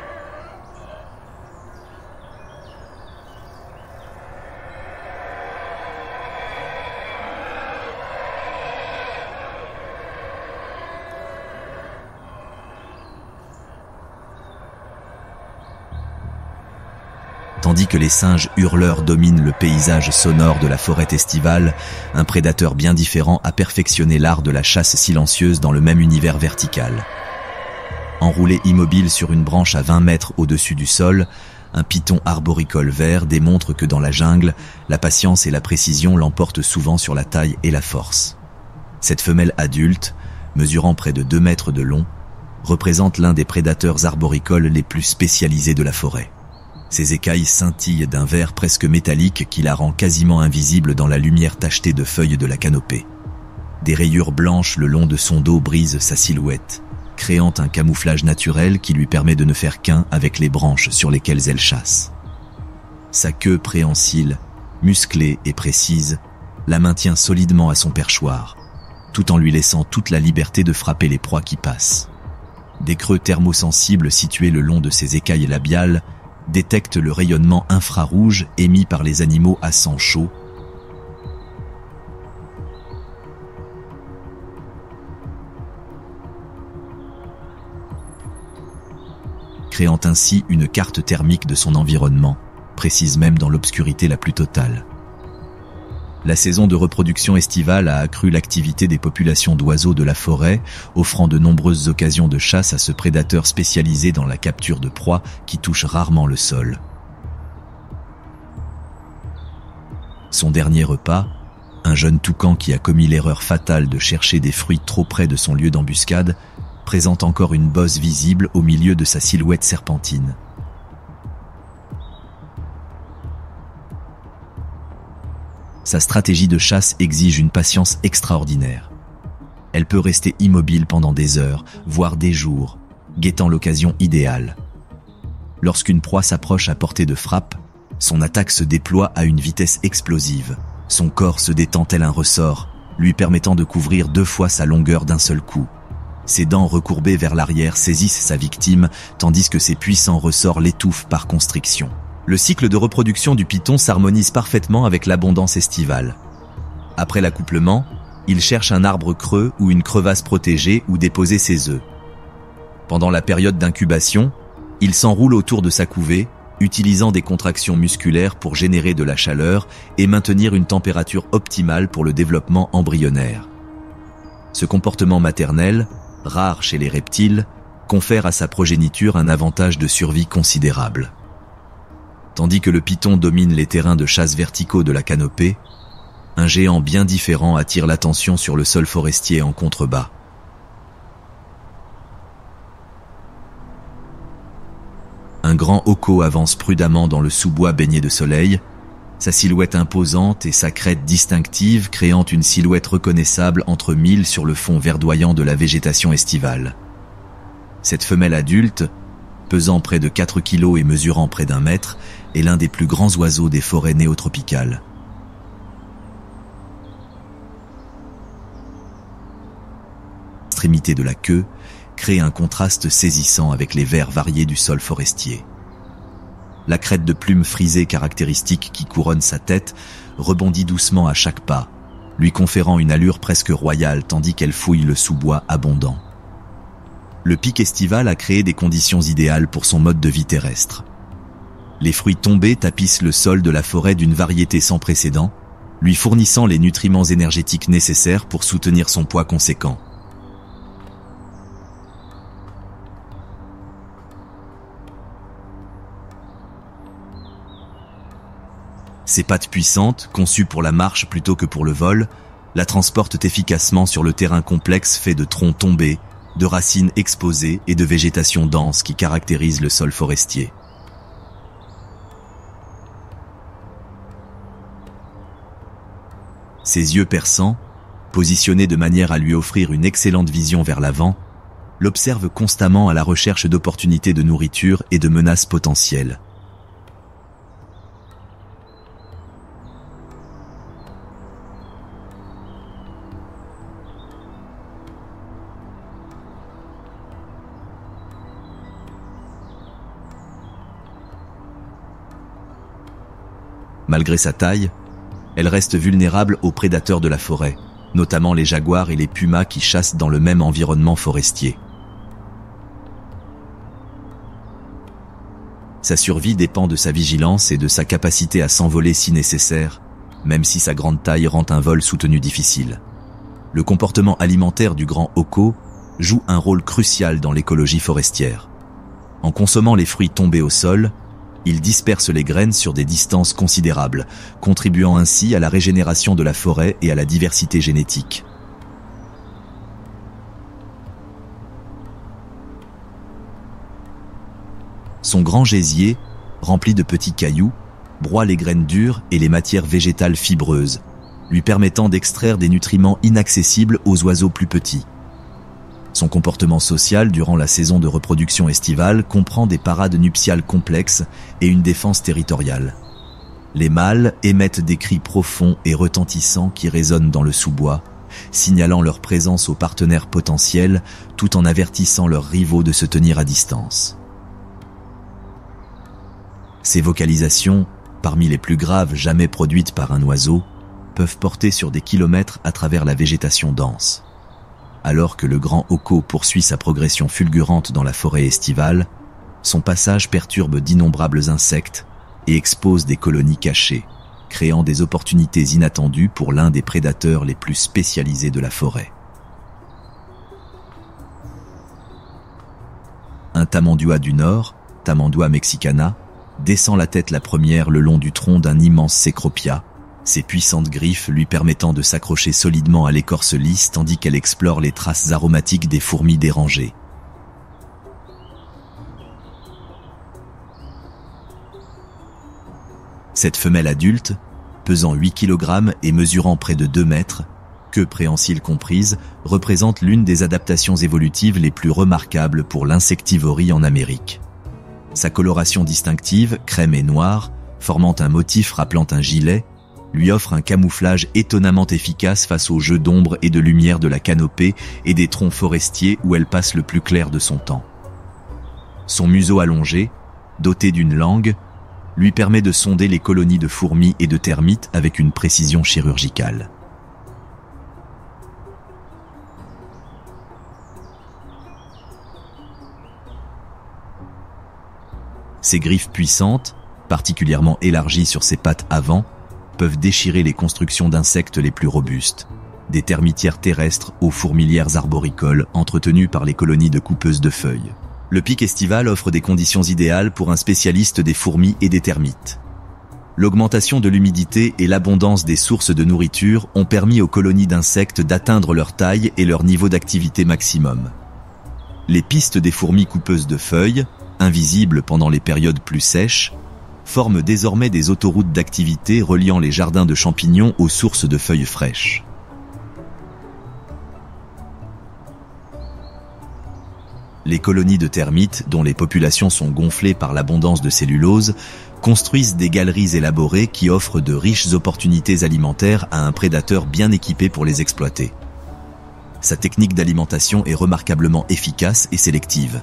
Tandis que les singes hurleurs dominent le paysage sonore de la forêt estivale, un prédateur bien différent a perfectionné l'art de la chasse silencieuse dans le même univers vertical. Enroulé immobile sur une branche à 20 mètres au-dessus du sol, un python arboricole vert démontre que dans la jungle, la patience et la précision l'emportent souvent sur la taille et la force. Cette femelle adulte, mesurant près de 2 mètres de long, représente l'un des prédateurs arboricoles les plus spécialisés de la forêt. Ses écailles scintillent d'un vert presque métallique qui la rend quasiment invisible dans la lumière tachetée de feuilles de la canopée. Des rayures blanches le long de son dos brisent sa silhouette, créant un camouflage naturel qui lui permet de ne faire qu'un avec les branches sur lesquelles elle chasse. Sa queue préhensile, musclée et précise, la maintient solidement à son perchoir, tout en lui laissant toute la liberté de frapper les proies qui passent. Des creux thermosensibles situés le long de ses écailles labiales détecte le rayonnement infrarouge émis par les animaux à sang chaud, créant ainsi une carte thermique de son environnement, précise même dans l'obscurité la plus totale. La saison de reproduction estivale a accru l'activité des populations d'oiseaux de la forêt, offrant de nombreuses occasions de chasse à ce prédateur spécialisé dans la capture de proies qui touche rarement le sol. Son dernier repas, un jeune toucan qui a commis l'erreur fatale de chercher des fruits trop près de son lieu d'embuscade, présente encore une bosse visible au milieu de sa silhouette serpentine. Sa stratégie de chasse exige une patience extraordinaire. Elle peut rester immobile pendant des heures, voire des jours, guettant l'occasion idéale. Lorsqu'une proie s'approche à portée de frappe, son attaque se déploie à une vitesse explosive. Son corps se détend tel un ressort, lui permettant de couvrir 2 fois sa longueur d'un seul coup. Ses dents recourbées vers l'arrière saisissent sa victime, tandis que ses puissants ressorts l'étouffent par constriction. Le cycle de reproduction du python s'harmonise parfaitement avec l'abondance estivale. Après l'accouplement, il cherche un arbre creux ou une crevasse protégée où déposer ses œufs. Pendant la période d'incubation, Il s'enroule autour de sa couvée, utilisant des contractions musculaires pour générer de la chaleur et maintenir une température optimale pour le développement embryonnaire. Ce comportement maternel, rare chez les reptiles, confère à sa progéniture un avantage de survie considérable. Tandis que le python domine les terrains de chasse verticaux de la canopée, un géant bien différent attire l'attention sur le sol forestier en contrebas. Un grand hocco avance prudemment dans le sous-bois baigné de soleil, sa silhouette imposante et sa crête distinctive créant une silhouette reconnaissable entre mille sur le fond verdoyant de la végétation estivale. Cette femelle adulte, pesant près de 4 kilos et mesurant près d'1 mètre, est l'un des plus grands oiseaux des forêts néotropicales. L'extrémité de la queue crée un contraste saisissant avec les verts variés du sol forestier. La crête de plumes frisées caractéristique qui couronne sa tête rebondit doucement à chaque pas, lui conférant une allure presque royale tandis qu'elle fouille le sous-bois abondant. Le pic estival a créé des conditions idéales pour son mode de vie terrestre. Les fruits tombés tapissent le sol de la forêt d'une variété sans précédent, lui fournissant les nutriments énergétiques nécessaires pour soutenir son poids conséquent. Ses pattes puissantes, conçues pour la marche plutôt que pour le vol, la transportent efficacement sur le terrain complexe fait de troncs tombés, de racines exposées et de végétation dense qui caractérise le sol forestier. Ses yeux perçants, positionnés de manière à lui offrir une excellente vision vers l'avant, l'observent constamment à la recherche d'opportunités de nourriture et de menaces potentielles. Malgré sa taille, elle reste vulnérable aux prédateurs de la forêt, notamment les jaguars et les pumas qui chassent dans le même environnement forestier. Sa survie dépend de sa vigilance et de sa capacité à s'envoler si nécessaire, même si sa grande taille rend un vol soutenu difficile. Le comportement alimentaire du grand hocco joue un rôle crucial dans l'écologie forestière. En consommant les fruits tombés au sol, il disperse les graines sur des distances considérables, contribuant ainsi à la régénération de la forêt et à la diversité génétique. Son grand gésier, rempli de petits cailloux, broie les graines dures et les matières végétales fibreuses, lui permettant d'extraire des nutriments inaccessibles aux oiseaux plus petits. Son comportement social durant la saison de reproduction estivale comprend des parades nuptiales complexes et une défense territoriale. Les mâles émettent des cris profonds et retentissants qui résonnent dans le sous-bois, signalant leur présence aux partenaires potentiels tout en avertissant leurs rivaux de se tenir à distance. Ces vocalisations, parmi les plus graves jamais produites par un oiseau, peuvent porter sur des kilomètres à travers la végétation dense. Alors que le grand hocco poursuit sa progression fulgurante dans la forêt estivale, son passage perturbe d'innombrables insectes et expose des colonies cachées, créant des opportunités inattendues pour l'un des prédateurs les plus spécialisés de la forêt. Un tamandua du Nord, Tamandua mexicana, descend la tête la première le long du tronc d'un immense cécropia, ses puissantes griffes lui permettant de s'accrocher solidement à l'écorce lisse tandis qu'elle explore les traces aromatiques des fourmis dérangées. Cette femelle adulte, pesant 8 kg et mesurant près de 2 mètres, queue préhensile comprise, représente l'une des adaptations évolutives les plus remarquables pour l'insectivorie en Amérique. Sa coloration distinctive, crème et noire, formant un motif rappelant un gilet, lui offre un camouflage étonnamment efficace face aux jeux d'ombre et de lumière de la canopée et des troncs forestiers où elle passe le plus clair de son temps. Son museau allongé, doté d'une langue, lui permet de sonder les colonies de fourmis et de termites avec une précision chirurgicale. Ses griffes puissantes, particulièrement élargies sur ses pattes avant, peuvent déchirer les constructions d'insectes les plus robustes, des termitières terrestres aux fourmilières arboricoles entretenues par les colonies de coupeuses de feuilles. Le pic estival offre des conditions idéales pour un spécialiste des fourmis et des termites. L'augmentation de l'humidité et l'abondance des sources de nourriture ont permis aux colonies d'insectes d'atteindre leur taille et leur niveau d'activité maximum. Les pistes des fourmis coupeuses de feuilles, invisibles pendant les périodes plus sèches, forment désormais des autoroutes d'activité reliant les jardins de champignons aux sources de feuilles fraîches. Les colonies de termites, dont les populations sont gonflées par l'abondance de cellulose, construisent des galeries élaborées qui offrent de riches opportunités alimentaires à un prédateur bien équipé pour les exploiter. Sa technique d'alimentation est remarquablement efficace et sélective.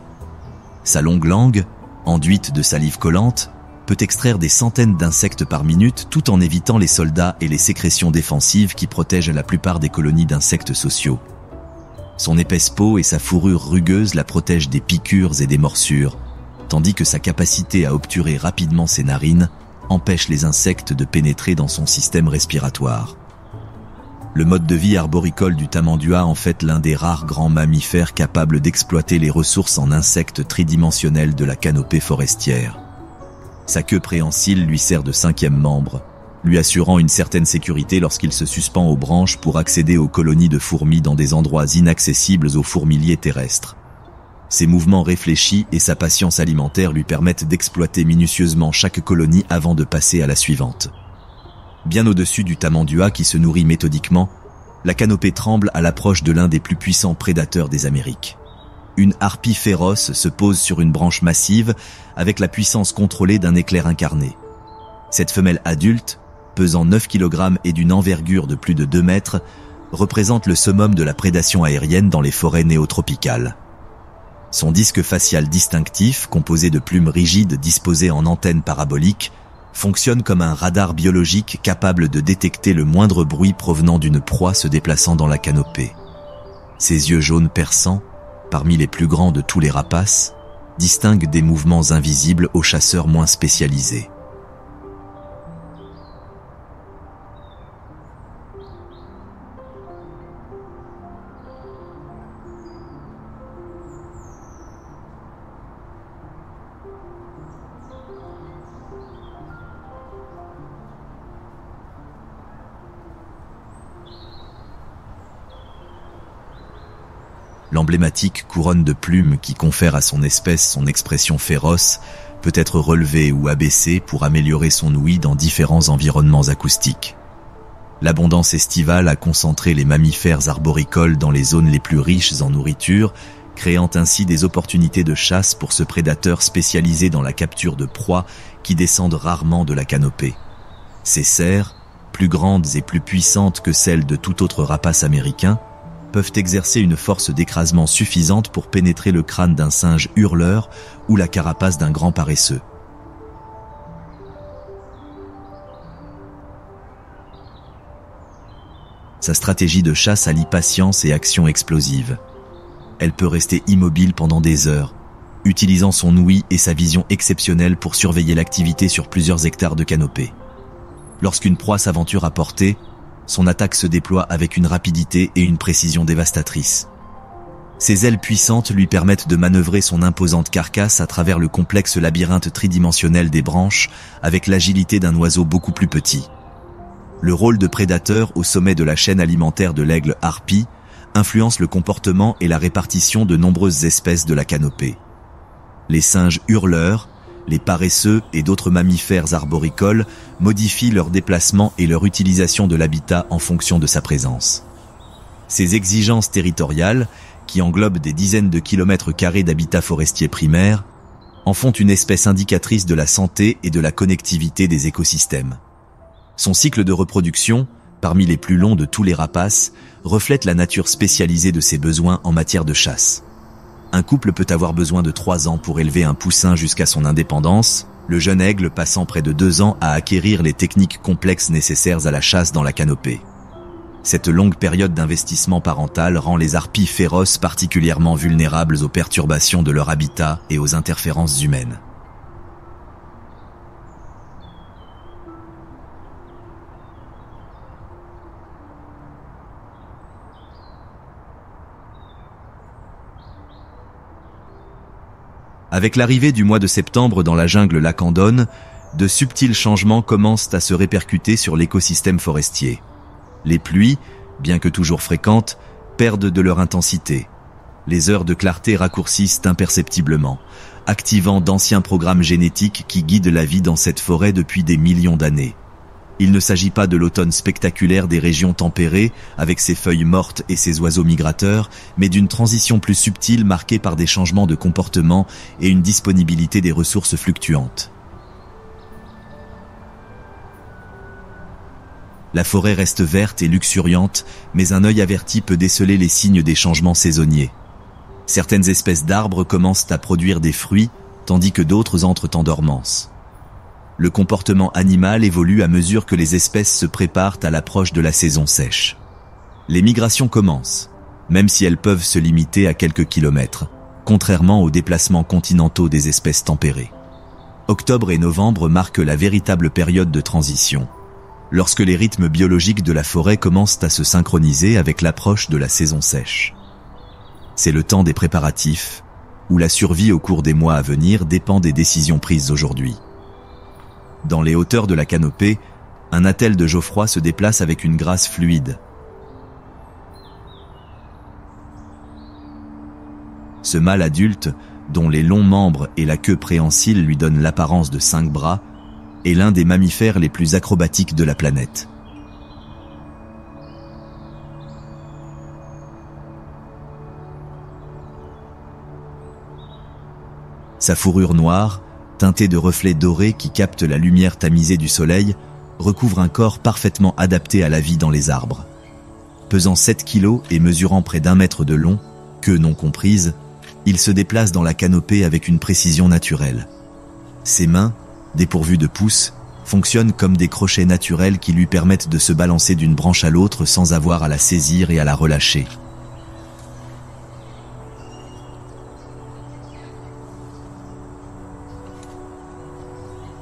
Sa longue langue, enduite de salive collante, peut extraire des centaines d'insectes par minute tout en évitant les soldats et les sécrétions défensives qui protègent la plupart des colonies d'insectes sociaux. Son épaisse peau et sa fourrure rugueuse la protègent des piqûres et des morsures, tandis que sa capacité à obturer rapidement ses narines empêche les insectes de pénétrer dans son système respiratoire. Le mode de vie arboricole du tamandua en fait l'un des rares grands mammifères capables d'exploiter les ressources en insectes tridimensionnels de la canopée forestière. Sa queue préhensile lui sert de cinquième membre, lui assurant une certaine sécurité lorsqu'il se suspend aux branches pour accéder aux colonies de fourmis dans des endroits inaccessibles aux fourmiliers terrestres. Ses mouvements réfléchis et sa patience alimentaire lui permettent d'exploiter minutieusement chaque colonie avant de passer à la suivante. Bien au-dessus du tamandua qui se nourrit méthodiquement, la canopée tremble à l'approche de l'un des plus puissants prédateurs des Amériques. Une harpie féroce se pose sur une branche massive avec la puissance contrôlée d'un éclair incarné. Cette femelle adulte, pesant 9 kg et d'une envergure de plus de 2 mètres, représente le summum de la prédation aérienne dans les forêts néotropicales. Son disque facial distinctif, composé de plumes rigides disposées en antennes paraboliques, fonctionne comme un radar biologique capable de détecter le moindre bruit provenant d'une proie se déplaçant dans la canopée. Ses yeux jaunes perçants, parmi les plus grands de tous les rapaces, distinguent des mouvements invisibles aux chasseurs moins spécialisés. L'emblématique couronne de plumes qui confère à son espèce son expression féroce peut être relevée ou abaissée pour améliorer son ouïe dans différents environnements acoustiques. L'abondance estivale a concentré les mammifères arboricoles dans les zones les plus riches en nourriture, créant ainsi des opportunités de chasse pour ce prédateur spécialisé dans la capture de proies qui descendent rarement de la canopée. Ces cerfs, plus grandes et plus puissantes que celles de tout autre rapace américain, peuvent exercer une force d'écrasement suffisante pour pénétrer le crâne d'un singe hurleur ou la carapace d'un grand paresseux. Sa stratégie de chasse allie patience et action explosive. Elle peut rester immobile pendant des heures, utilisant son ouïe et sa vision exceptionnelle pour surveiller l'activité sur plusieurs hectares de canopée. Lorsqu'une proie s'aventure à portée, son attaque se déploie avec une rapidité et une précision dévastatrices. Ses ailes puissantes lui permettent de manœuvrer son imposante carcasse à travers le complexe labyrinthe tridimensionnel des branches avec l'agilité d'un oiseau beaucoup plus petit. Le rôle de prédateur au sommet de la chaîne alimentaire de l'aigle harpie influence le comportement et la répartition de nombreuses espèces de la canopée. Les singes hurleurs, les paresseux et d'autres mammifères arboricoles modifient leur déplacement et leur utilisation de l'habitat en fonction de sa présence. Ces exigences territoriales, qui englobent des dizaines de kilomètres carrés d'habitat forestier primaire, en font une espèce indicatrice de la santé et de la connectivité des écosystèmes. Son cycle de reproduction, parmi les plus longs de tous les rapaces, reflète la nature spécialisée de ses besoins en matière de chasse. Un couple peut avoir besoin de 3 ans pour élever un poussin jusqu'à son indépendance, le jeune aigle passant près de 2 ans à acquérir les techniques complexes nécessaires à la chasse dans la canopée. Cette longue période d'investissement parental rend les harpies féroces particulièrement vulnérables aux perturbations de leur habitat et aux interférences humaines. Avec l'arrivée du mois de septembre dans la jungle lacandone, de subtils changements commencent à se répercuter sur l'écosystème forestier. Les pluies, bien que toujours fréquentes, perdent de leur intensité. Les heures de clarté raccourcissent imperceptiblement, activant d'anciens programmes génétiques qui guident la vie dans cette forêt depuis des millions d'années. Il ne s'agit pas de l'automne spectaculaire des régions tempérées, avec ses feuilles mortes et ses oiseaux migrateurs, mais d'une transition plus subtile marquée par des changements de comportement et une disponibilité des ressources fluctuantes. La forêt reste verte et luxuriante, mais un œil averti peut déceler les signes des changements saisonniers. Certaines espèces d'arbres commencent à produire des fruits, tandis que d'autres entrent en dormance. Le comportement animal évolue à mesure que les espèces se préparent à l'approche de la saison sèche. Les migrations commencent, même si elles peuvent se limiter à quelques kilomètres, contrairement aux déplacements continentaux des espèces tempérées. Octobre et novembre marquent la véritable période de transition, lorsque les rythmes biologiques de la forêt commencent à se synchroniser avec l'approche de la saison sèche. C'est le temps des préparatifs, où la survie au cours des mois à venir dépend des décisions prises aujourd'hui. Dans les hauteurs de la canopée, un attelle de Geoffroy se déplace avec une grâce fluide. Ce mâle adulte, dont les longs membres et la queue préhensile lui donnent l'apparence de 5 bras, est l'un des mammifères les plus acrobatiques de la planète. Sa fourrure noire, teintée de reflets dorés qui captent la lumière tamisée du soleil, recouvre un corps parfaitement adapté à la vie dans les arbres. Pesant 7 kilos et mesurant près d'1 mètre de long, queue non comprise, il se déplace dans la canopée avec une précision naturelle. Ses mains, dépourvues de pouces, fonctionnent comme des crochets naturels qui lui permettent de se balancer d'une branche à l'autre sans avoir à la saisir et à la relâcher.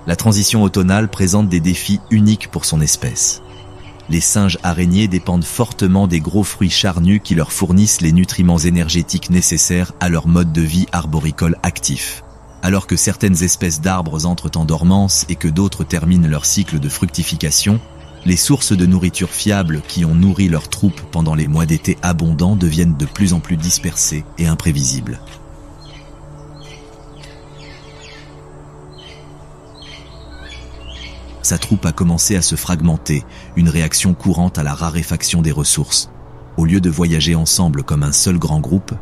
La transition automnale présente des défis uniques pour son espèce. Les singes araignées dépendent fortement des gros fruits charnus qui leur fournissent les nutriments énergétiques nécessaires à leur mode de vie arboricole actif. Alors que certaines espèces d'arbres entrent en dormance et que d'autres terminent leur cycle de fructification, les sources de nourriture fiables qui ont nourri leurs troupes pendant les mois d'été abondants deviennent de plus en plus dispersées et imprévisibles. Sa troupe a commencé à se fragmenter, une réaction courante à la raréfaction des ressources. Au lieu de voyager ensemble comme un seul grand groupe,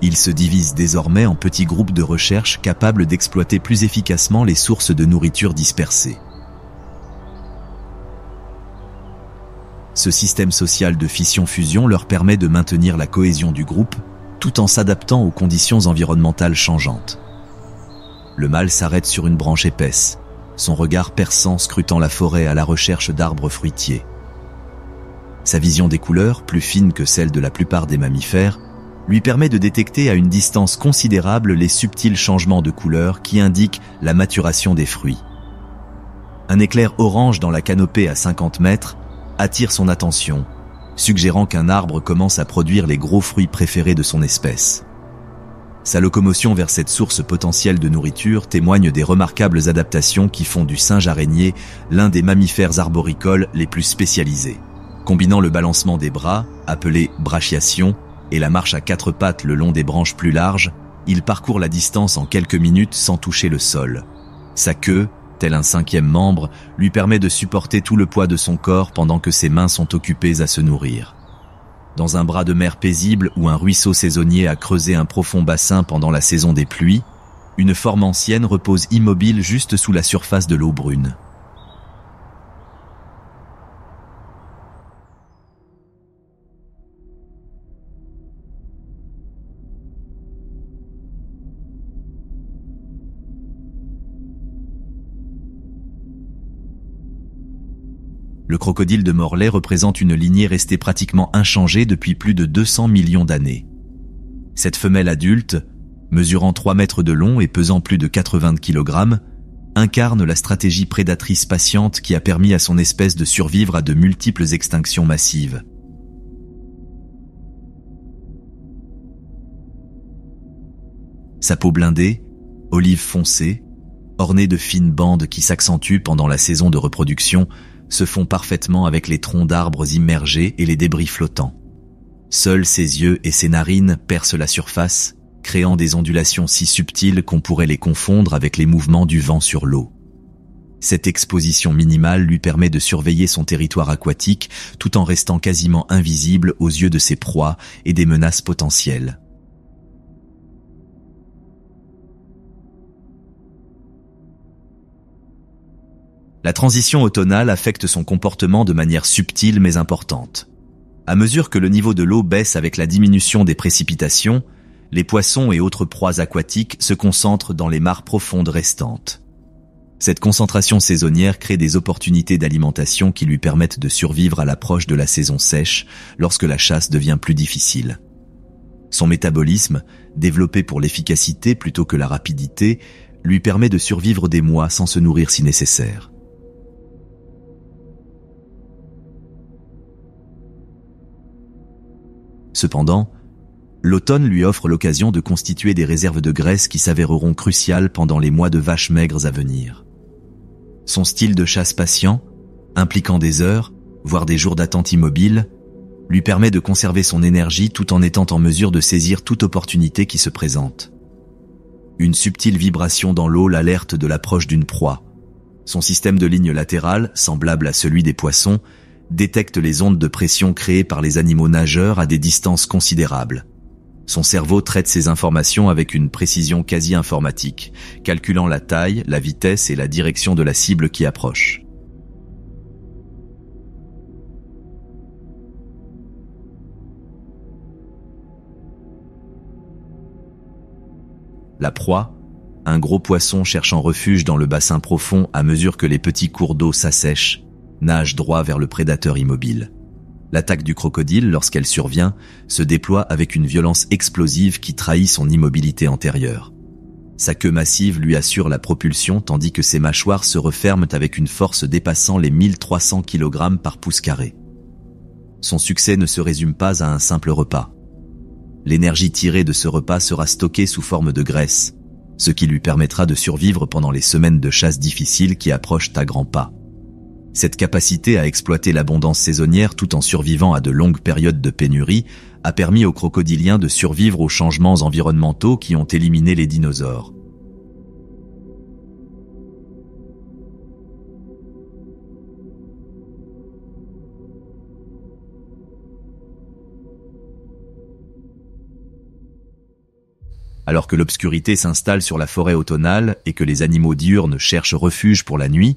ils se divisent désormais en petits groupes de recherche capables d'exploiter plus efficacement les sources de nourriture dispersées. Ce système social de fission-fusion leur permet de maintenir la cohésion du groupe, tout en s'adaptant aux conditions environnementales changeantes. Le mâle s'arrête sur une branche épaisse, son regard perçant scrutant la forêt à la recherche d'arbres fruitiers. Sa vision des couleurs, plus fine que celle de la plupart des mammifères, lui permet de détecter à une distance considérable les subtils changements de couleur qui indiquent la maturation des fruits. Un éclair orange dans la canopée à 50 mètres attire son attention, suggérant qu'un arbre commence à produire les gros fruits préférés de son espèce. Sa locomotion vers cette source potentielle de nourriture témoigne des remarquables adaptations qui font du singe araignée l'un des mammifères arboricoles les plus spécialisés. Combinant le balancement des bras, appelé brachiation, et la marche à 4 pattes le long des branches plus larges, il parcourt la distance en quelques minutes sans toucher le sol. Sa queue, tel un 5e membre, lui permet de supporter tout le poids de son corps pendant que ses mains sont occupées à se nourrir. Dans un bras de mer paisible où un ruisseau saisonnier a creusé un profond bassin pendant la saison des pluies, une forme ancienne repose immobile juste sous la surface de l'eau brune. Le crocodile de Morlaix représente une lignée restée pratiquement inchangée depuis plus de 200 millions d'années. Cette femelle adulte, mesurant 3 mètres de long et pesant plus de 80 kg, incarne la stratégie prédatrice patiente qui a permis à son espèce de survivre à de multiples extinctions massives. Sa peau blindée, Olive foncée, ornée de fines bandes qui s'accentuent pendant la saison de reproduction, se font parfaitement avec les troncs d'arbres immergés et les débris flottants. Seuls ses yeux et ses narines percent la surface, créant des ondulations si subtiles qu'on pourrait les confondre avec les mouvements du vent sur l'eau. Cette exposition minimale lui permet de surveiller son territoire aquatique tout en restant quasiment invisible aux yeux de ses proies et des menaces potentielles. La transition automnale affecte son comportement de manière subtile mais importante. À mesure que le niveau de l'eau baisse avec la diminution des précipitations, les poissons et autres proies aquatiques se concentrent dans les mares profondes restantes. Cette concentration saisonnière crée des opportunités d'alimentation qui lui permettent de survivre à l'approche de la saison sèche lorsque la chasse devient plus difficile. Son métabolisme, développé pour l'efficacité plutôt que la rapidité, lui permet de survivre des mois sans se nourrir si nécessaire. Cependant, l'automne lui offre l'occasion de constituer des réserves de graisse qui s'avéreront cruciales pendant les mois de vaches maigres à venir. Son style de chasse patient, impliquant des heures, voire des jours d'attente immobile, lui permet de conserver son énergie tout en étant en mesure de saisir toute opportunité qui se présente. Une subtile vibration dans l'eau l'alerte de l'approche d'une proie. Son système de lignes latérales, semblable à celui des poissons, détecte les ondes de pression créées par les animaux nageurs à des distances considérables. Son cerveau traite ces informations avec une précision quasi informatique, calculant la taille, la vitesse et la direction de la cible qui approche. La proie, un gros poisson cherchant refuge dans le bassin profond à mesure que les petits cours d'eau s'assèchent, nage droit vers le prédateur immobile. L'attaque du crocodile, lorsqu'elle survient, se déploie avec une violence explosive qui trahit son immobilité antérieure. Sa queue massive lui assure la propulsion tandis que ses mâchoires se referment avec une force dépassant les 1300 kg par pouce carré. Son succès ne se résume pas à un simple repas. L'énergie tirée de ce repas sera stockée sous forme de graisse, ce qui lui permettra de survivre pendant les semaines de chasse difficiles qui approchent à grands pas. Cette capacité à exploiter l'abondance saisonnière tout en survivant à de longues périodes de pénurie a permis aux crocodiliens de survivre aux changements environnementaux qui ont éliminé les dinosaures. Alors que l'obscurité s'installe sur la forêt automnale et que les animaux diurnes cherchent refuge pour la nuit,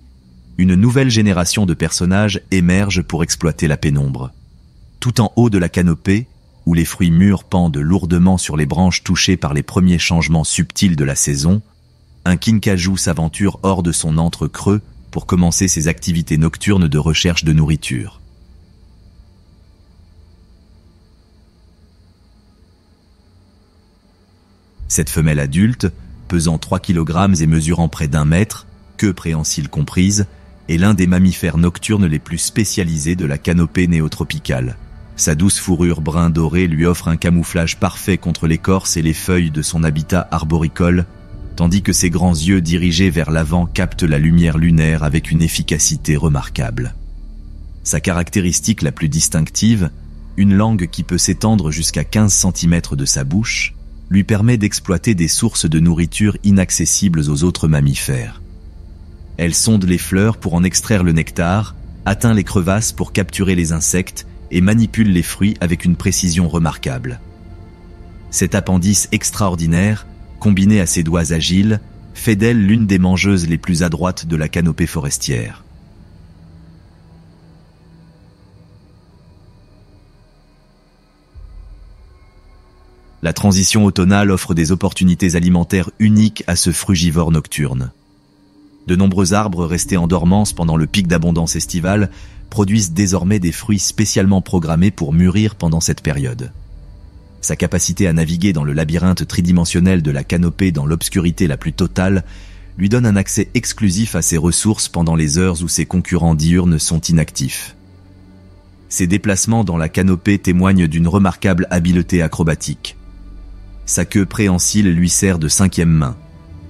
une nouvelle génération de personnages émerge pour exploiter la pénombre. Tout en haut de la canopée, où les fruits mûrs pendent lourdement sur les branches touchées par les premiers changements subtils de la saison, un kinkajou s'aventure hors de son antre creux pour commencer ses activités nocturnes de recherche de nourriture. Cette femelle adulte, pesant 3 kg et mesurant près d'1 mètre, queue préhensile comprise, est l'un des mammifères nocturnes les plus spécialisés de la canopée néotropicale. Sa douce fourrure brun doré lui offre un camouflage parfait contre l'écorce et les feuilles de son habitat arboricole, tandis que ses grands yeux dirigés vers l'avant captent la lumière lunaire avec une efficacité remarquable. Sa caractéristique la plus distinctive, une langue qui peut s'étendre jusqu'à 15 cm de sa bouche, lui permet d'exploiter des sources de nourriture inaccessibles aux autres mammifères. Elle sonde les fleurs pour en extraire le nectar, atteint les crevasses pour capturer les insectes et manipule les fruits avec une précision remarquable. Cet appendice extraordinaire, combiné à ses doigts agiles, fait d'elle l'une des mangeuses les plus adroites de la canopée forestière. La transition automnale offre des opportunités alimentaires uniques à ce frugivore nocturne. De nombreux arbres restés en dormance pendant le pic d'abondance estivale produisent désormais des fruits spécialement programmés pour mûrir pendant cette période. Sa capacité à naviguer dans le labyrinthe tridimensionnel de la canopée dans l'obscurité la plus totale lui donne un accès exclusif à ses ressources pendant les heures où ses concurrents diurnes sont inactifs. Ses déplacements dans la canopée témoignent d'une remarquable habileté acrobatique. Sa queue préhensile lui sert de cinquième main.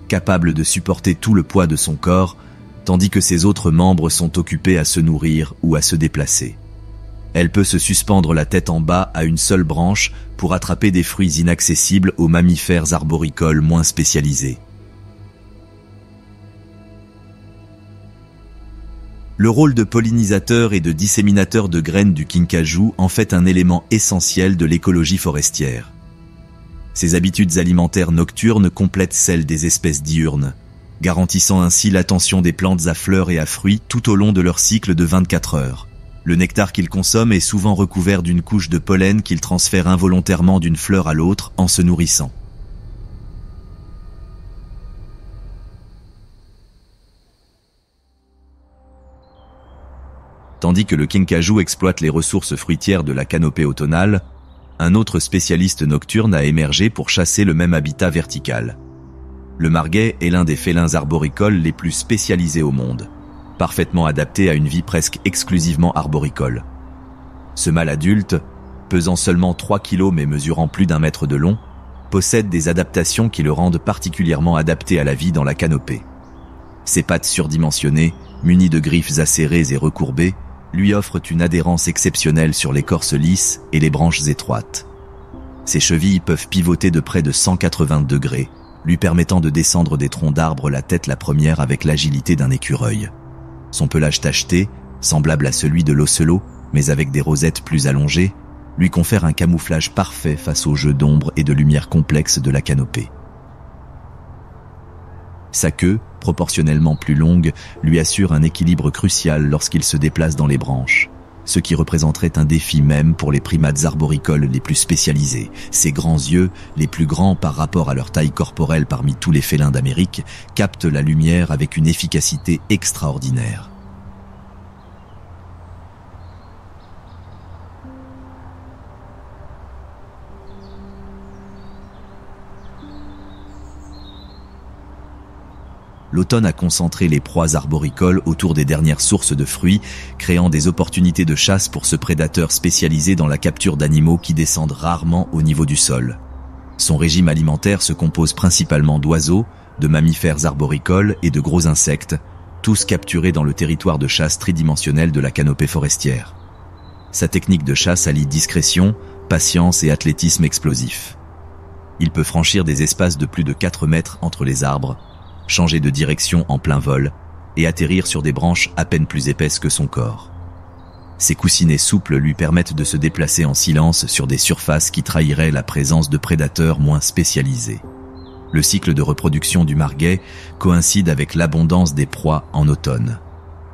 capable de supporter tout le poids de son corps, tandis que ses autres membres sont occupés à se nourrir ou à se déplacer. Elle peut se suspendre la tête en bas à une seule branche pour attraper des fruits inaccessibles aux mammifères arboricoles moins spécialisés. Le rôle de pollinisateur et de disséminateur de graines du kinkajou en fait un élément essentiel de l'écologie forestière. Ses habitudes alimentaires nocturnes complètent celles des espèces diurnes, garantissant ainsi l'attention des plantes à fleurs et à fruits tout au long de leur cycle de 24 heures. Le nectar qu'il consomme est souvent recouvert d'une couche de pollen qu'il transfère involontairement d'une fleur à l'autre en se nourrissant. Tandis que le kinkajou exploite les ressources fruitières de la canopée automnale, un autre spécialiste nocturne a émergé pour chasser le même habitat vertical. Le marguet est l'un des félins arboricoles les plus spécialisés au monde, parfaitement adapté à une vie presque exclusivement arboricole. Ce mâle adulte, pesant seulement 3 kg mais mesurant plus d'1 mètre de long, possède des adaptations qui le rendent particulièrement adapté à la vie dans la canopée. Ses pattes surdimensionnées, munies de griffes acérées et recourbées, lui offrent une adhérence exceptionnelle sur l'écorce lisse et les branches étroites. Ses chevilles peuvent pivoter de près de 180 degrés, lui permettant de descendre des troncs d'arbres la tête la première avec l'agilité d'un écureuil. Son pelage tacheté, semblable à celui de l'ocelot, mais avec des rosettes plus allongées, lui confère un camouflage parfait face au jeu d'ombre et de lumière complexe de la canopée. Sa queue, proportionnellement plus longue, lui assure un équilibre crucial lorsqu'il se déplace dans les branches, ce qui représenterait un défi même pour les primates arboricoles les plus spécialisés. Ses grands yeux, les plus grands par rapport à leur taille corporelle parmi tous les félins d'Amérique, captent la lumière avec une efficacité extraordinaire. L'automne a concentré les proies arboricoles autour des dernières sources de fruits, créant des opportunités de chasse pour ce prédateur spécialisé dans la capture d'animaux qui descendent rarement au niveau du sol. Son régime alimentaire se compose principalement d'oiseaux, de mammifères arboricoles et de gros insectes, tous capturés dans le territoire de chasse tridimensionnel de la canopée forestière. Sa technique de chasse allie discrétion, patience et athlétisme explosif. Il peut franchir des espaces de plus de 4 mètres entre les arbres, changer de direction en plein vol et atterrir sur des branches à peine plus épaisses que son corps. Ses coussinets souples lui permettent de se déplacer en silence sur des surfaces qui trahiraient la présence de prédateurs moins spécialisés. Le cycle de reproduction du marguet coïncide avec l'abondance des proies en automne.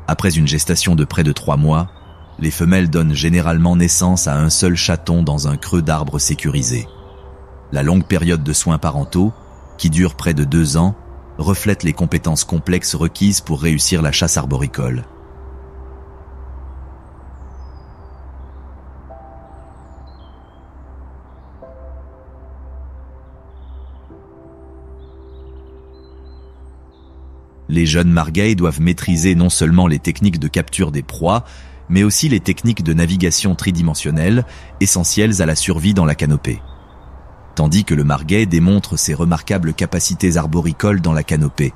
Après une gestation de près de 3 mois, les femelles donnent généralement naissance à un seul chaton dans un creux d'arbre sécurisé. La longue période de soins parentaux, qui dure près de 2 ans, reflète les compétences complexes requises pour réussir la chasse arboricole. Les jeunes marguets doivent maîtriser non seulement les techniques de capture des proies, mais aussi les techniques de navigation tridimensionnelle, essentielles à la survie dans la canopée. Tandis que le marguet démontre ses remarquables capacités arboricoles dans la canopée.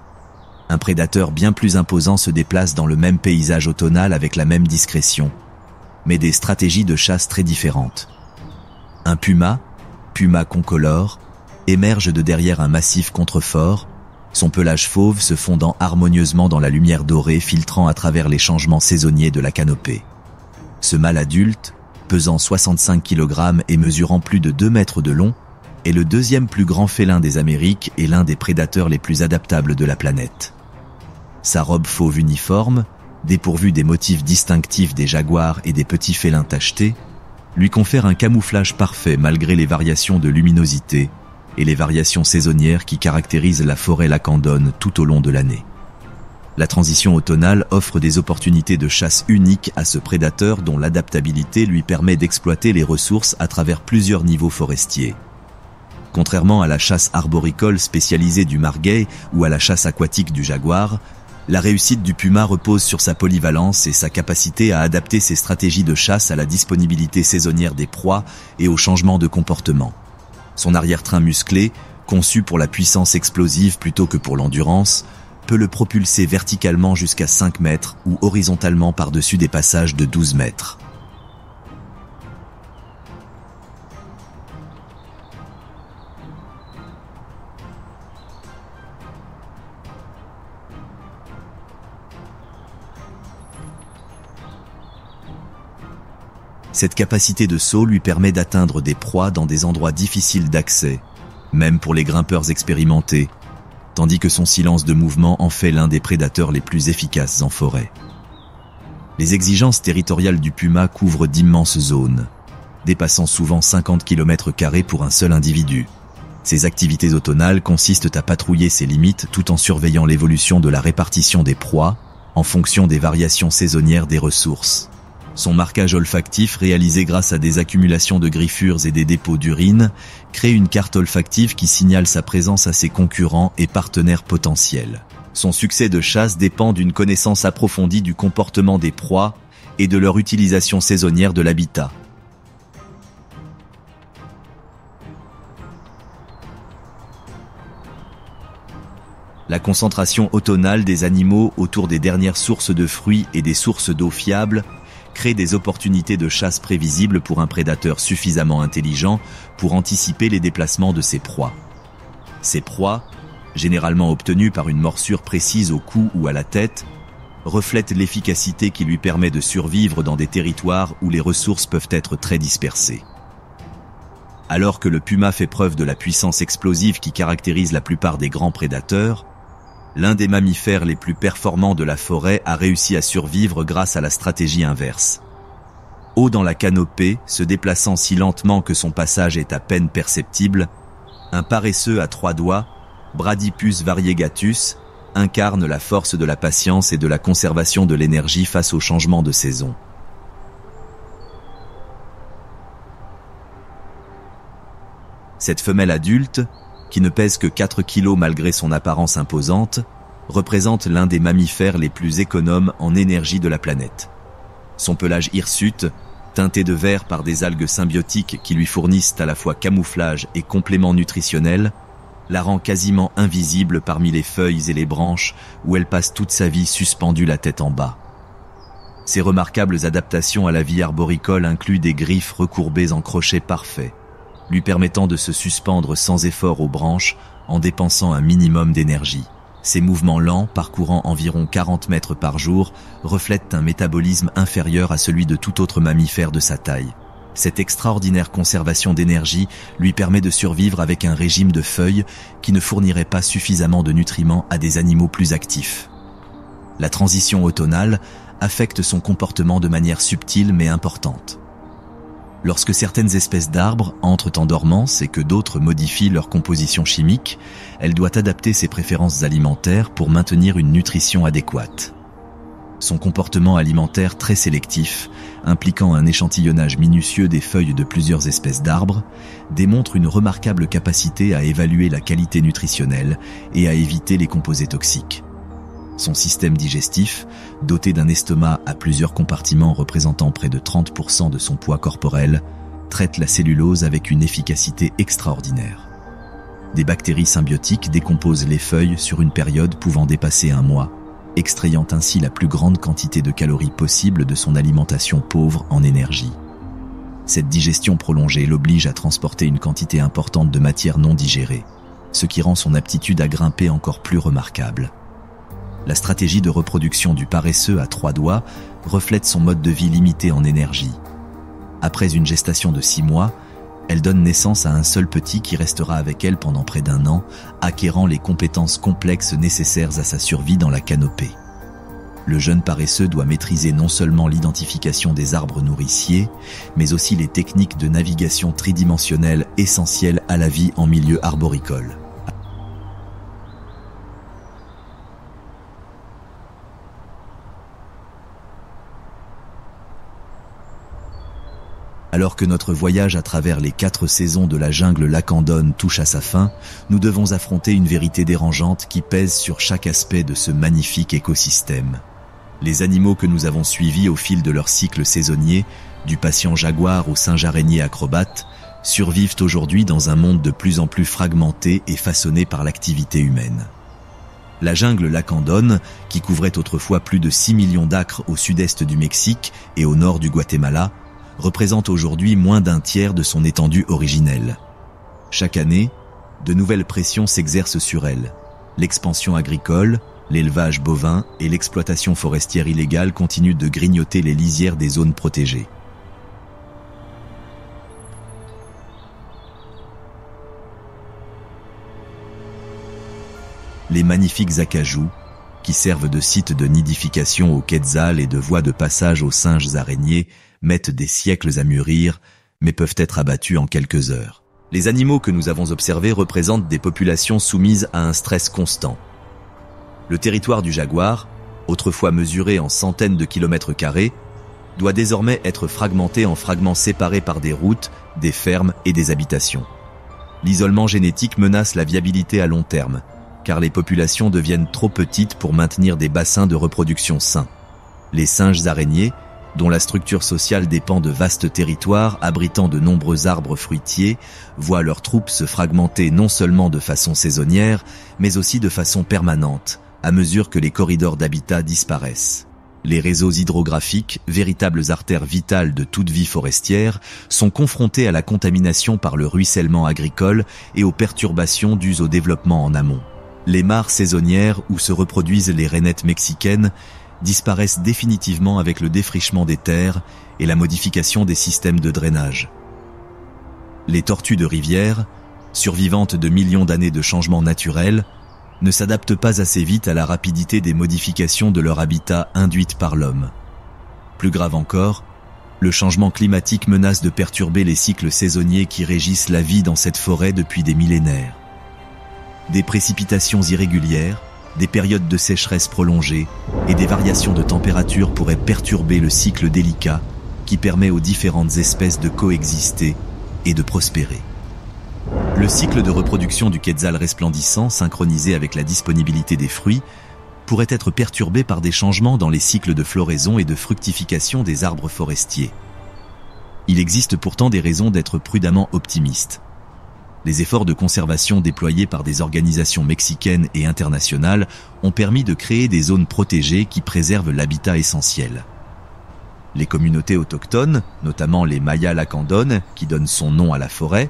Un prédateur bien plus imposant se déplace dans le même paysage automnal avec la même discrétion, mais des stratégies de chasse très différentes. Un puma concolore, émerge de derrière un massif contrefort, son pelage fauve se fondant harmonieusement dans la lumière dorée filtrant à travers les changements saisonniers de la canopée. Ce mâle adulte, pesant 65 kg et mesurant plus de 2 mètres de long, est le deuxième plus grand félin des Amériques et l'un des prédateurs les plus adaptables de la planète. Sa robe fauve uniforme, dépourvue des motifs distinctifs des jaguars et des petits félins tachetés, lui confère un camouflage parfait malgré les variations de luminosité et les variations saisonnières qui caractérisent la forêt lacandone tout au long de l'année. La transition automnale offre des opportunités de chasse uniques à ce prédateur dont l'adaptabilité lui permet d'exploiter les ressources à travers plusieurs niveaux forestiers. Contrairement à la chasse arboricole spécialisée du marguet ou à la chasse aquatique du jaguar, la réussite du puma repose sur sa polyvalence et sa capacité à adapter ses stratégies de chasse à la disponibilité saisonnière des proies et au changement de comportement. Son arrière-train musclé, conçu pour la puissance explosive plutôt que pour l'endurance, peut le propulser verticalement jusqu'à 5 mètres ou horizontalement par-dessus des passages de 12 mètres. Cette capacité de saut lui permet d'atteindre des proies dans des endroits difficiles d'accès, même pour les grimpeurs expérimentés, tandis que son silence de mouvement en fait l'un des prédateurs les plus efficaces en forêt. Les exigences territoriales du puma couvrent d'immenses zones, dépassant souvent 50 km² pour un seul individu. Ses activités automnales consistent à patrouiller ses limites tout en surveillant l'évolution de la répartition des proies, en fonction des variations saisonnières des ressources. Son marquage olfactif, réalisé grâce à des accumulations de griffures et des dépôts d'urine, crée une carte olfactive qui signale sa présence à ses concurrents et partenaires potentiels. Son succès de chasse dépend d'une connaissance approfondie du comportement des proies et de leur utilisation saisonnière de l'habitat. La concentration automnale des animaux autour des dernières sources de fruits et des sources d'eau fiables crée des opportunités de chasse prévisibles pour un prédateur suffisamment intelligent pour anticiper les déplacements de ses proies. Ces proies, généralement obtenues par une morsure précise au cou ou à la tête, reflètent l'efficacité qui lui permet de survivre dans des territoires où les ressources peuvent être très dispersées. Alors que le puma fait preuve de la puissance explosive qui caractérise la plupart des grands prédateurs, l'un des mammifères les plus performants de la forêt a réussi à survivre grâce à la stratégie inverse. Haut dans la canopée, se déplaçant si lentement que son passage est à peine perceptible, un paresseux à 3 doigts, Bradypus variegatus, incarne la force de la patience et de la conservation de l'énergie face aux changements de saison. Cette femelle adulte, qui ne pèse que 4 kg malgré son apparence imposante, représente l'un des mammifères les plus économes en énergie de la planète. Son pelage hirsute, teinté de vert par des algues symbiotiques qui lui fournissent à la fois camouflage et complément nutritionnel, la rend quasiment invisible parmi les feuilles et les branches où elle passe toute sa vie suspendue la tête en bas. Ces remarquables adaptations à la vie arboricole incluent des griffes recourbées en crochets parfaits, lui permettant de se suspendre sans effort aux branches en dépensant un minimum d'énergie. Ces mouvements lents, parcourant environ 40 mètres par jour, reflètent un métabolisme inférieur à celui de tout autre mammifère de sa taille. Cette extraordinaire conservation d'énergie lui permet de survivre avec un régime de feuilles qui ne fournirait pas suffisamment de nutriments à des animaux plus actifs. La transition automnale affecte son comportement de manière subtile mais importante. Lorsque certaines espèces d'arbres entrent en dormance et que d'autres modifient leur composition chimique, elle doit adapter ses préférences alimentaires pour maintenir une nutrition adéquate. Son comportement alimentaire très sélectif, impliquant un échantillonnage minutieux des feuilles de plusieurs espèces d'arbres, démontre une remarquable capacité à évaluer la qualité nutritionnelle et à éviter les composés toxiques. Son système digestif, doté d'un estomac à plusieurs compartiments représentant près de 30% de son poids corporel, traite la cellulose avec une efficacité extraordinaire. Des bactéries symbiotiques décomposent les feuilles sur une période pouvant dépasser 1 mois, extrayant ainsi la plus grande quantité de calories possible de son alimentation pauvre en énergie. Cette digestion prolongée l'oblige à transporter une quantité importante de matière non digérée, ce qui rend son aptitude à grimper encore plus remarquable. La stratégie de reproduction du paresseux à 3 doigts reflète son mode de vie limité en énergie. Après une gestation de 6 mois, elle donne naissance à un seul petit qui restera avec elle pendant près d'1 an, acquérant les compétences complexes nécessaires à sa survie dans la canopée. Le jeune paresseux doit maîtriser non seulement l'identification des arbres nourriciers, mais aussi les techniques de navigation tridimensionnelles essentielles à la vie en milieu arboricole. Alors que notre voyage à travers les 4 saisons de la jungle lacandone touche à sa fin, nous devons affronter une vérité dérangeante qui pèse sur chaque aspect de ce magnifique écosystème. Les animaux que nous avons suivis au fil de leur cycle saisonnier, du patient jaguar au singe araignée acrobate, survivent aujourd'hui dans un monde de plus en plus fragmenté et façonné par l'activité humaine. La jungle lacandone, qui couvrait autrefois plus de 6 millions d'acres au sud-est du Mexique et au nord du Guatemala, représente aujourd'hui moins d'un tiers de son étendue originelle. Chaque année, de nouvelles pressions s'exercent sur elle. L'expansion agricole, l'élevage bovin et l'exploitation forestière illégale continuent de grignoter les lisières des zones protégées. Les magnifiques acajou, qui servent de site de nidification aux quetzals et de voie de passage aux singes araignées, mettent des siècles à mûrir, mais peuvent être abattus en quelques heures. Les animaux que nous avons observés représentent des populations soumises à un stress constant. Le territoire du jaguar, autrefois mesuré en centaines de kilomètres carrés, doit désormais être fragmenté en fragments séparés par des routes, des fermes et des habitations. L'isolement génétique menace la viabilité à long terme, car les populations deviennent trop petites pour maintenir des bassins de reproduction sains. Les singes araignées, dont la structure sociale dépend de vastes territoires abritant de nombreux arbres fruitiers, voient leurs troupes se fragmenter non seulement de façon saisonnière, mais aussi de façon permanente, à mesure que les corridors d'habitat disparaissent. Les réseaux hydrographiques, véritables artères vitales de toute vie forestière, sont confrontés à la contamination par le ruissellement agricole et aux perturbations dues au développement en amont. Les mares saisonnières où se reproduisent les rainettes mexicaines disparaissent définitivement avec le défrichement des terres et la modification des systèmes de drainage. Les tortues de rivière, survivantes de millions d'années de changements naturels, ne s'adaptent pas assez vite à la rapidité des modifications de leur habitat induites par l'homme. Plus grave encore, le changement climatique menace de perturber les cycles saisonniers qui régissent la vie dans cette forêt depuis des millénaires. Des précipitations irrégulières, des périodes de sécheresse prolongées et des variations de température pourraient perturber le cycle délicat qui permet aux différentes espèces de coexister et de prospérer. Le cycle de reproduction du quetzal resplendissant, synchronisé avec la disponibilité des fruits, pourrait être perturbé par des changements dans les cycles de floraison et de fructification des arbres forestiers. Il existe pourtant des raisons d'être prudemment optimiste. Les efforts de conservation déployés par des organisations mexicaines et internationales ont permis de créer des zones protégées qui préservent l'habitat essentiel. Les communautés autochtones, notamment les Mayas lacandones, qui donnent son nom à la forêt,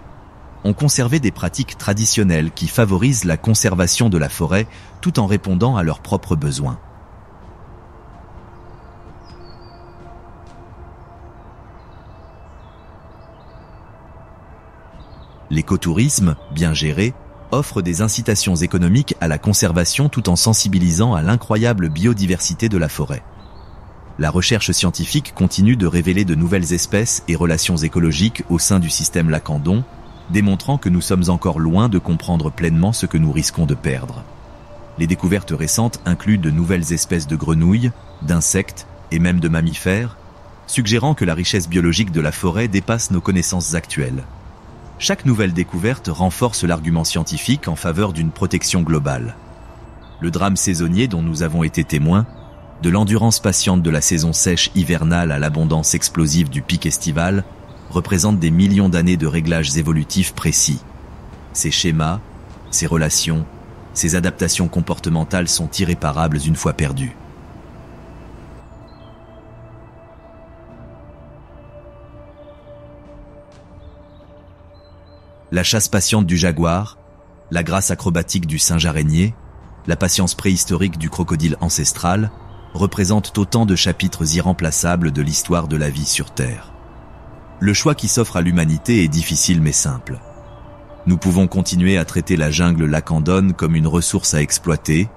ont conservé des pratiques traditionnelles qui favorisent la conservation de la forêt tout en répondant à leurs propres besoins. L'écotourisme, bien géré, offre des incitations économiques à la conservation tout en sensibilisant à l'incroyable biodiversité de la forêt. La recherche scientifique continue de révéler de nouvelles espèces et relations écologiques au sein du système lacandon, démontrant que nous sommes encore loin de comprendre pleinement ce que nous risquons de perdre. Les découvertes récentes incluent de nouvelles espèces de grenouilles, d'insectes et même de mammifères, suggérant que la richesse biologique de la forêt dépasse nos connaissances actuelles. Chaque nouvelle découverte renforce l'argument scientifique en faveur d'une protection globale. Le drame saisonnier dont nous avons été témoins, de l'endurance patiente de la saison sèche hivernale à l'abondance explosive du pic estival, représente des millions d'années de réglages évolutifs précis. Ces schémas, ces relations, ces adaptations comportementales sont irréparables une fois perdues. La chasse patiente du jaguar, la grâce acrobatique du singe araignée, la patience préhistorique du crocodile ancestral représentent autant de chapitres irremplaçables de l'histoire de la vie sur Terre. Le choix qui s'offre à l'humanité est difficile mais simple. Nous pouvons continuer à traiter la jungle lacandone comme une ressource à exploiter,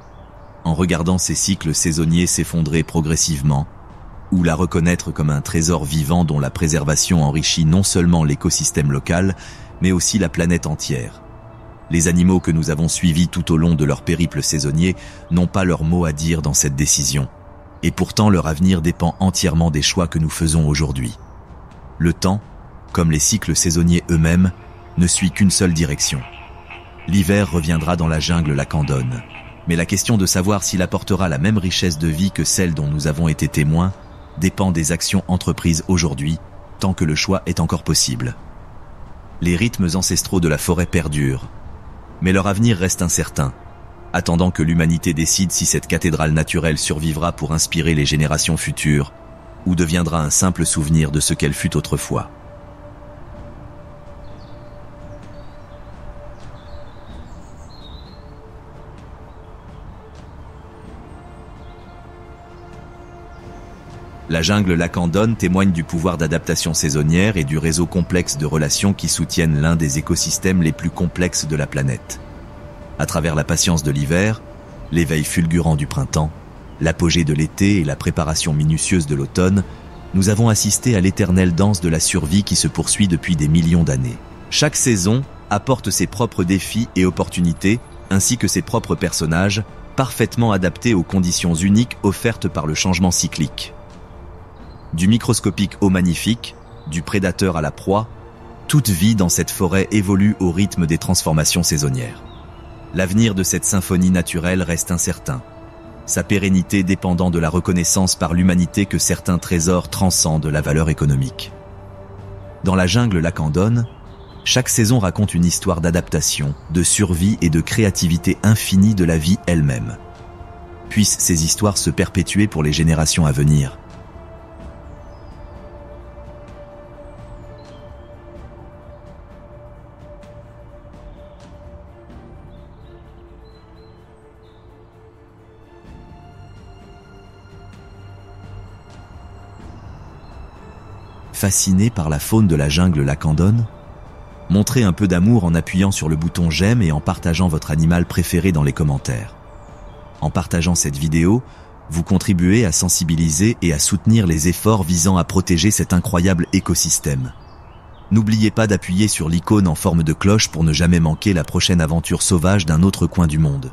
en regardant ses cycles saisonniers s'effondrer progressivement, ou la reconnaître comme un trésor vivant dont la préservation enrichit non seulement l'écosystème local, mais aussi la planète entière. Les animaux que nous avons suivis tout au long de leur périple saisonnier n'ont pas leur mot à dire dans cette décision. Et pourtant leur avenir dépend entièrement des choix que nous faisons aujourd'hui. Le temps, comme les cycles saisonniers eux-mêmes, ne suit qu'une seule direction. L'hiver reviendra dans la jungle lacandone. Mais la question de savoir s'il apportera la même richesse de vie que celle dont nous avons été témoins dépend des actions entreprises aujourd'hui, tant que le choix est encore possible. Les rythmes ancestraux de la forêt perdurent, mais leur avenir reste incertain, attendant que l'humanité décide si cette cathédrale naturelle survivra pour inspirer les générations futures ou deviendra un simple souvenir de ce qu'elle fut autrefois. La jungle lacandone témoigne du pouvoir d'adaptation saisonnière et du réseau complexe de relations qui soutiennent l'un des écosystèmes les plus complexes de la planète. À travers la patience de l'hiver, l'éveil fulgurant du printemps, l'apogée de l'été et la préparation minutieuse de l'automne, nous avons assisté à l'éternelle danse de la survie qui se poursuit depuis des millions d'années. Chaque saison apporte ses propres défis et opportunités, ainsi que ses propres personnages, parfaitement adaptés aux conditions uniques offertes par le changement cyclique. Du microscopique au magnifique, du prédateur à la proie, toute vie dans cette forêt évolue au rythme des transformations saisonnières. L'avenir de cette symphonie naturelle reste incertain, sa pérennité dépendant de la reconnaissance par l'humanité que certains trésors transcendent la valeur économique. Dans la jungle lacandone, chaque saison raconte une histoire d'adaptation, de survie et de créativité infinie de la vie elle-même. Puissent ces histoires se perpétuer pour les générations à venir. Fasciné par la faune de la jungle lacandone? Montrez un peu d'amour en appuyant sur le bouton j'aime et en partageant votre animal préféré dans les commentaires. En partageant cette vidéo, vous contribuez à sensibiliser et à soutenir les efforts visant à protéger cet incroyable écosystème. N'oubliez pas d'appuyer sur l'icône en forme de cloche pour ne jamais manquer la prochaine aventure sauvage d'un autre coin du monde.